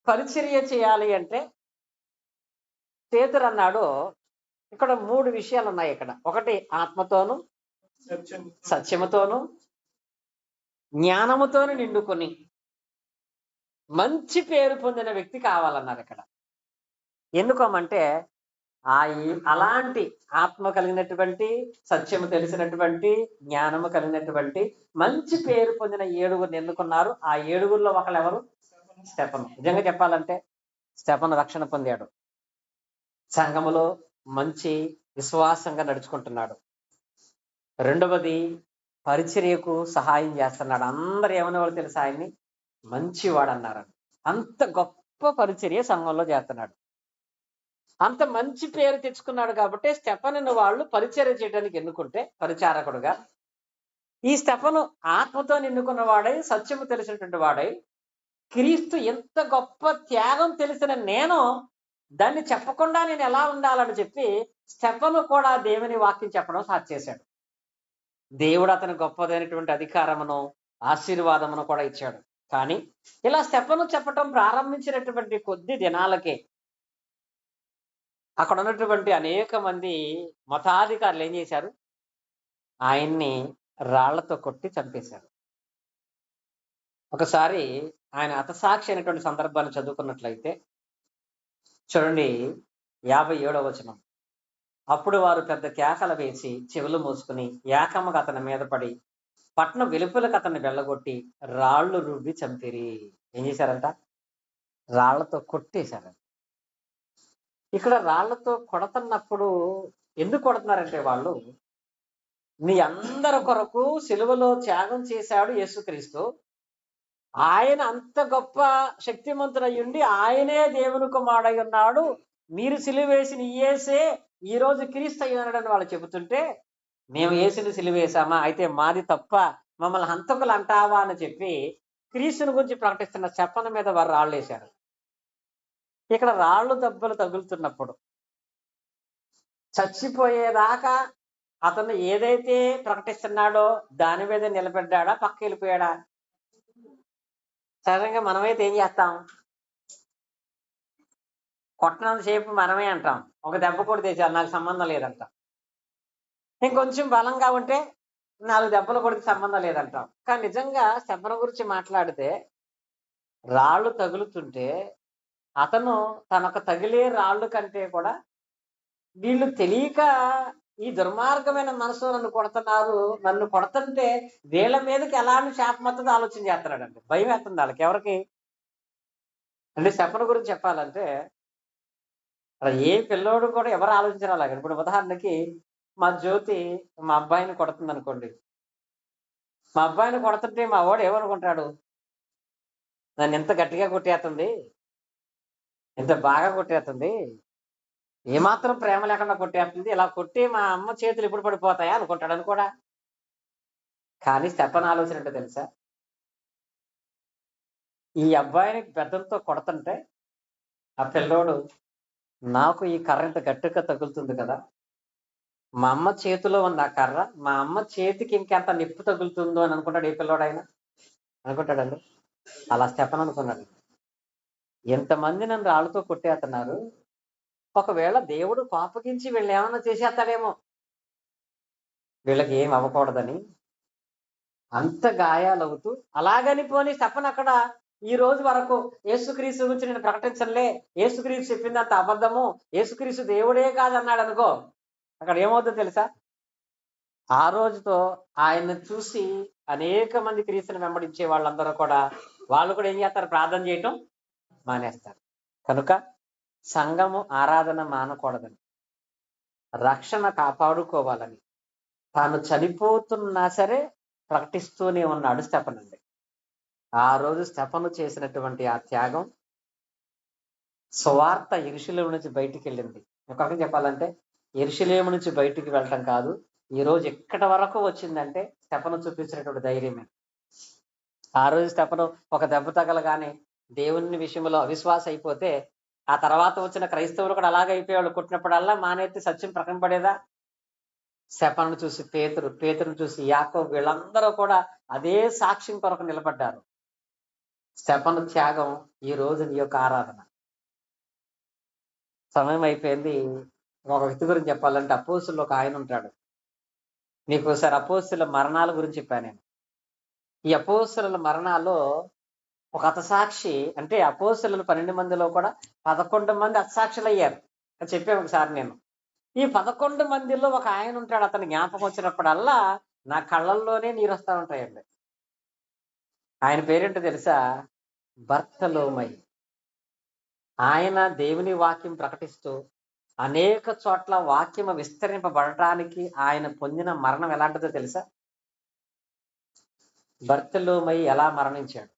పరిచర్య చేయాలి అంటే పేతురు అన్నాడు, ఇక్కడ 3 విషయాలు ఉన్నాయి. ఇక్కడ ఒకటి ఆత్మతోను, సత్యముతోను, జ్ఞానముతోను నిండుకొని మంచి పేరు పొందిన వ్యక్తి కావాలన్నారు. ఇక్కడ ఎందుకోమంటే అలాంటి ఆత్మ కలిగినటువంటి, సత్యము తెలిసినటువంటి, జ్ఞానము కలిగినటువంటి మంచి పేరు పొందిన 7 ఎన్నుకున్నారు. ఆ 7లో ఒకళ్ళు ఎవరు? స్టెఫను. నిజంగా చెప్పాలంటే స్టెఫను రక్షణ పొందాడు. సంఘములో మంచి విశ్వాసంగా నడుచుకుంటున్నాడు. రెండవది పరిచర్యకు సహాయం చేస్తున్నాడు. అందరు ఏమనేవాళ్ళు తెలుసా? ఆయన్ని మంచివాడు అన్నారు. అంత గొప్ప పరిచర్య సంఘంలో చేస్తున్నాడు. అంత మంచి పేరు తెచ్చుకున్నాడు కాబట్టి స్టెఫనుని వాళ్ళు పరిచర్య చేయడానికి ఎన్నుకుంటే పరిచారకుడుగా, ఈ స్టెఫను ఆత్మతో నిన్నుకున్న వాడై, సత్యము తెలిసినటువంటి వాడై, క్రీస్తు ఎంత గొప్ప త్యాగం తెలిసిన నేను దాన్ని చెప్పకుండా నేను ఎలా ఉండాలని చెప్పి స్టెఫను కూడా దేవుని వాక్యం చెప్పడం స్టార్ట్ చేశాడు. దేవుడు అతని గొప్పదైనటువంటి అధికారమును, ఆశీర్వాదమును కూడా ఇచ్చాడు. కానీ ఇలా స్టెఫను చెప్పటం ప్రారంభించినటువంటి కొద్ది దినాలకే అక్కడ ఉన్నటువంటి అనేక మంది మతాధికారులు ఏం చేశారు? ఆయన్ని రాళ్లతో కొట్టి చంపేశారు. ఒకసారి ఆయన హతసాక్షి అయినటువంటి సందర్భాన్ని చదువుకున్నట్లయితే చూడండి, 57వ వచనం. అప్పుడు వారు పెద్ద కేకలు వేసి చెవులు మూసుకుని ఏకముగా అతని మీద పడి పట్టణం వెలుపలకు అతన్ని వెళ్ళగొట్టి రాళ్ళు రువ్వి చంపిరి. ఏం చేశారంట? రాళ్లతో కొట్టేశారు. ఇక్కడ రాళ్లతో కొడుతున్నప్పుడు ఎందుకు కొడుతున్నారంటే వాళ్ళు, మీ అందరి కొరకు సిలువలో త్యాగం చేశాడు యేసుక్రీస్తు. ఆయన అంత గొప్ప శక్తిమంతుడయ్యుండి ఆయనే దేవుని కుమారుడై ఉన్నాడు. మీరు సిలువ వేసిన ఈ యేసే ఈ రోజు క్రీస్తు అయి ఉన్నాడని వాళ్ళు చెబుతుంటే, మేము యేసుని సిలువ వేశామా, అయితే మాది తప్ప, మమ్మల్ని హంతకులు అంటావా అని చెప్పి క్రీస్తుని గురించి ప్రకటిస్తున్న చెప్పన మీద వారు రాళ్ళు వేశారు. ఇక్కడ రాళ్ళు దెబ్బలు తగులుతున్నప్పుడు చచ్చిపోయేదాకా అతను ఏదైతే ప్రకటిస్తున్నాడో దాని మీద నిలబడ్డా, పక్క వెళ్ళిపోయాడా? సహజంగా మనమైతే ఏం చేస్తాం? కొట్టనంత సేపు మనమే అంటాం, ఒక దెబ్బ కొడితే చాలు, నాకు సంబంధం లేదంటాం. ఇంకొంచెం బలంగా ఉంటే 4 దెబ్బలు కొడితే సంబంధం లేదంటాం. కానీ నిజంగా శబన గురించి మాట్లాడితే రాళ్ళు తగులుతుంటే అతను తనకు తగిలే రాళ్ళు కంటే కూడా వీళ్ళు తెలియక ఈ దుర్మార్గమైన మనసు నన్ను కొడుతున్నారు, నన్ను కొడుతుంటే వీళ్ళ మీదకి ఎలాంటి శాపం వస్తుందో ఆలోచన చేస్తున్నాడండి. భయం వేస్తుంది వాళ్ళకి. ఎవరికి అంటే శపన గురించి చెప్పాలంటే అక్కడ ఏ పిల్లోడు కూడా ఎవరు ఆలోచించరు అలాగే. ఇప్పుడు ఉదాహరణకి మా జ్యోతి మా అబ్బాయిని కొడుతుంది అనుకోండి. మా అబ్బాయిని కొడుతుంటే మా వాడు ఏమనుకుంటాడు, నన్ను ఎంత గట్టిగా కొట్టేస్తుంది, ఎంత బాగా కొట్టేస్తుంది, ఏమాత్రం ప్రేమ లేకుండా కొట్టేస్తుంది, ఇలా కొట్టి మా అమ్మ చేతులు ఇప్పుడు పడిపోతాయా అనుకుంటాడు అనుకోడా. కానీ స్టెఫన్ ఆలోచన ఏంటో తెలుసా, ఈ అబ్బాయిని పెద్దలతో కొడుతుంటే ఆ పిల్లోడు, నాకు ఈ కర్ర ఇంత గట్టిగా తగులుతుంది కదా, మా అమ్మ చేతిలో ఉన్న ఆ కర్ర మా అమ్మ చేతికి ఇంకెంత నిప్పు తగులుతుందో అని అనుకుంటాడు. ఏ పిల్లోడైనా అనుకుంటాడండి. అలా స్టెఫన్ అనుకున్నాడు. ఎంతమంది నన్ను రాళ్ళతో కొట్టేస్తున్నారు, ఒకవేళ దేవుడు కోపగించి వీళ్ళు ఏమన్నా చేసేస్తాడేమో, వీళ్ళకి ఏం అవ్వకూడదని అంత గాయాలవుతూ అలాగని పోనీ స్టెఫన్ అక్కడ ఈ రోజు వరకు యేసుక్రీస్తు గురించి నేను ప్రకటించలే, యేసుక్రీస్తు చెప్పిందంత అబద్ధము, యేసుక్రీస్తు దేవుడే కాదన్నాడు అనుకో, అక్కడ ఏమవుతుందో తెలుసా, ఆ రోజుతో ఆయన్ని చూసి అనేక మంది క్రీస్తుని వెంబడించే వాళ్ళందరూ కూడా వాళ్ళు కూడా ఏం చేస్తారు, ప్రార్థన చేయటం మానేస్తారు. కనుక సంఘము ఆరాధన మానకూడదని, రక్షణ కాపాడుకోవాలని తాను చనిపోతున్నా సరే ప్రకటిస్తూనే ఉన్నాడు స్టెఫన్ అండి. ఆ రోజు స్టెఫను చేసినటువంటి ఆ త్యాగం సువార్త యెరూషలేము నుంచి బయటికి వెళ్ళింది. ఒకరికి చెప్పాలంటే యెరూషలేము నుంచి బయటికి వెళ్ళటం కాదు, ఈ రోజు ఎక్కడి వరకు వచ్చిందంటే స్టెఫను చూపించినటువంటి ధైర్యమే. ఆ రోజు స్టెఫను ఒక దెబ్బ తగలగానే దేవుని విషయంలో అవిశ్వాస అయిపోతే ఆ తర్వాత వచ్చిన క్రైస్తవులు కూడా అలాగే అయిపోయేవాళ్ళు. కొట్టినప్పుడల్లా మానేత్తి సత్యం ప్రకటింపబడేదా? స్టెఫనును చూసి పేతురు, పేతురును చూసి యాకోబు, వీళ్ళందరూ కూడా అదే సాక్ష్యం కొరకు నిలబడ్డారు. స్టెఫను త్యాగం ఈ రోజు నీ యొక్క ఆరాధన. సమయం అయిపోయింది. ఒక వ్యక్తి గురించి చెప్పాలంటే అపోస్తులు ఒక ఆయన ఉంటాడు. మీకు ఒకసారి అపోస్తుల మరణాల గురించి చెప్పాను నేను. ఈ అపోస్తుల మరణాల్లో ఒక హతసాక్షి, అంటే అపోస్తులు 12 మందిలో కూడా 11 మంది హతసాక్షులు అయ్యారు అని చెప్పాను ఒకసారి నేను. ఈ 11 మందిలో ఒక ఆయన ఉంటాడు, అతని జ్ఞాపకం వచ్చినప్పుడల్లా నా కళ్ళల్లోనే నీరు వస్తూ ఉంటాయండి. ఆయన పేరేంటో తెలుసా? బర్తలోమై. ఆయన దేవుని వాక్యం ప్రకటిస్తూ అనేక చోట్ల వాక్యం విస్తరింపబడటానికి ఆయన పొందిన మరణం ఎలాంటిదో తెలుసా? బర్తలోమై ఎలా మరణించాడు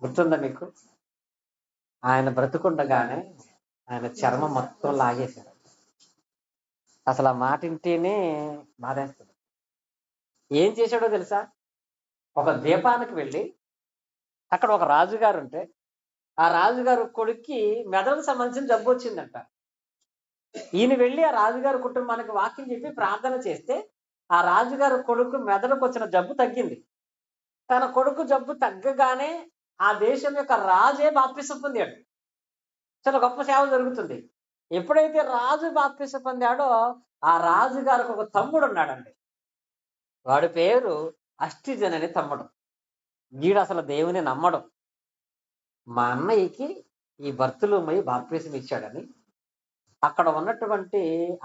గుర్తుందా మీకు? ఆయన బ్రతుకుండగానే ఆయన చర్మం మొత్తం లాగేశారు. అసలు ఆ మాట వింటేనే బాధేస్తుంది. ఏం చేశాడో తెలుసా? ఒక ద్వీపానికి వెళ్ళి అక్కడ ఒక రాజుగారు ఉంటే ఆ రాజుగారు కొడుక్కి మెదడుకు సంబంధించిన జబ్బు వచ్చిందంట. ఈయన వెళ్ళి ఆ రాజుగారి కుటుంబానికి వాక్యం చెప్పి ప్రార్థన చేస్తే ఆ రాజుగారు కొడుకు మెదడుకు వచ్చిన జబ్బు తగ్గింది. తన కొడుకు జబ్బు తగ్గగానే ఆ దేశం యొక్క రాజే బాప్తిసం పొందాడు. చాలా గొప్ప సేవ జరుగుతుంది. ఎప్పుడైతే రాజు బాప్తిసం పొందాడో ఆ రాజు గారికి ఒక తమ్ముడు ఉన్నాడండి. వాడి పేరు అష్టిజన్ అనే తమ్ముడు. వీడు అసలు దేవుని నమ్మడం. మా అన్నయ్యకి ఈ బర్తలోమై బాప్తిసం ఇచ్చాడని అక్కడ ఉన్నటువంటి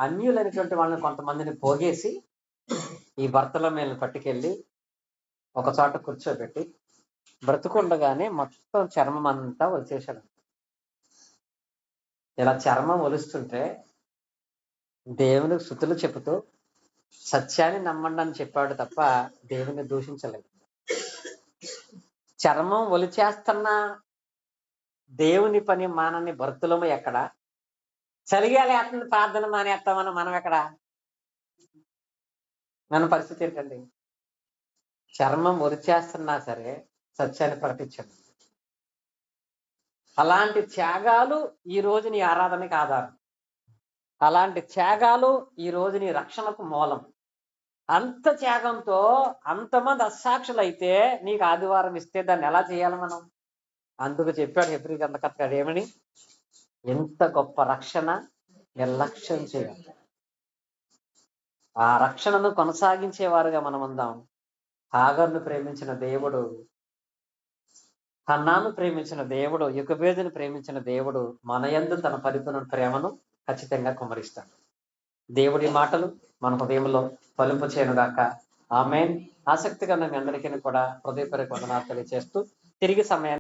అన్యులైనటువంటి వాళ్ళని కొంతమందిని పోగేసి ఈ బర్తలోమైని పట్టుకెళ్ళి ఒక చోట కూర్చోబెట్టి బ్రతుకుండగానే మొత్తం చర్మం అంతా ఒలిచేశాడు. ఇలా చర్మం ఒలుస్తుంటే దేవునికి స్తుతులు చెబుతూ సత్యాన్ని నమ్మండి అని చెప్పాడు తప్ప దేవుని దూషించలేదు. చర్మం ఒలిచేస్తున్న దేవుని పని మానని భర్తులము ఎక్కడ, చలిగాలేస్తుంది ప్రార్థన మానేస్తామని మనం ఎక్కడ? మన పరిస్థితి ఏంటండి? చర్మం ఒలిచేస్తున్నా సరే సత్యాన్ని ప్రకటించండి. అలాంటి త్యాగాలు ఈ రోజు నీ ఆరాధనకి ఆధారం. అలాంటి త్యాగాలు ఈ రోజు నీ రక్షణకు మూలం. అంత త్యాగంతో అంతమంది అసాక్షులైతే నీకు ఆదివారం ఇస్తే దాన్ని ఎలా చేయాలి మనం? అందుకు చెప్పాడు హెబ్రీ గ్రంథకర్త ఏమని, ఎంత గొప్ప రక్షణ నిర్లక్ష్యం చేయాలి. ఆ రక్షణను కొనసాగించేవారుగా మనం ఉందాం. హాగర్ను ప్రేమించిన దేవుడు, హన్నాను ప్రేమించిన దేవుడు, యుకబేదుని ప్రేమించిన దేవుడు మన యందు తన పరిపూర్ణ ప్రేమను ఖచ్చితంగా కుమ్మరిస్తాడు. దేవుడి మాటలు మన హృదయంలో ఫలింపు చేయనుగాక. ఆమేన్. ఆసక్తిగా మీ అందరికీ కూడా హృదయపూర్వక వందనాలు తెలియజేస్తూ తిరిగి సమయాన్ని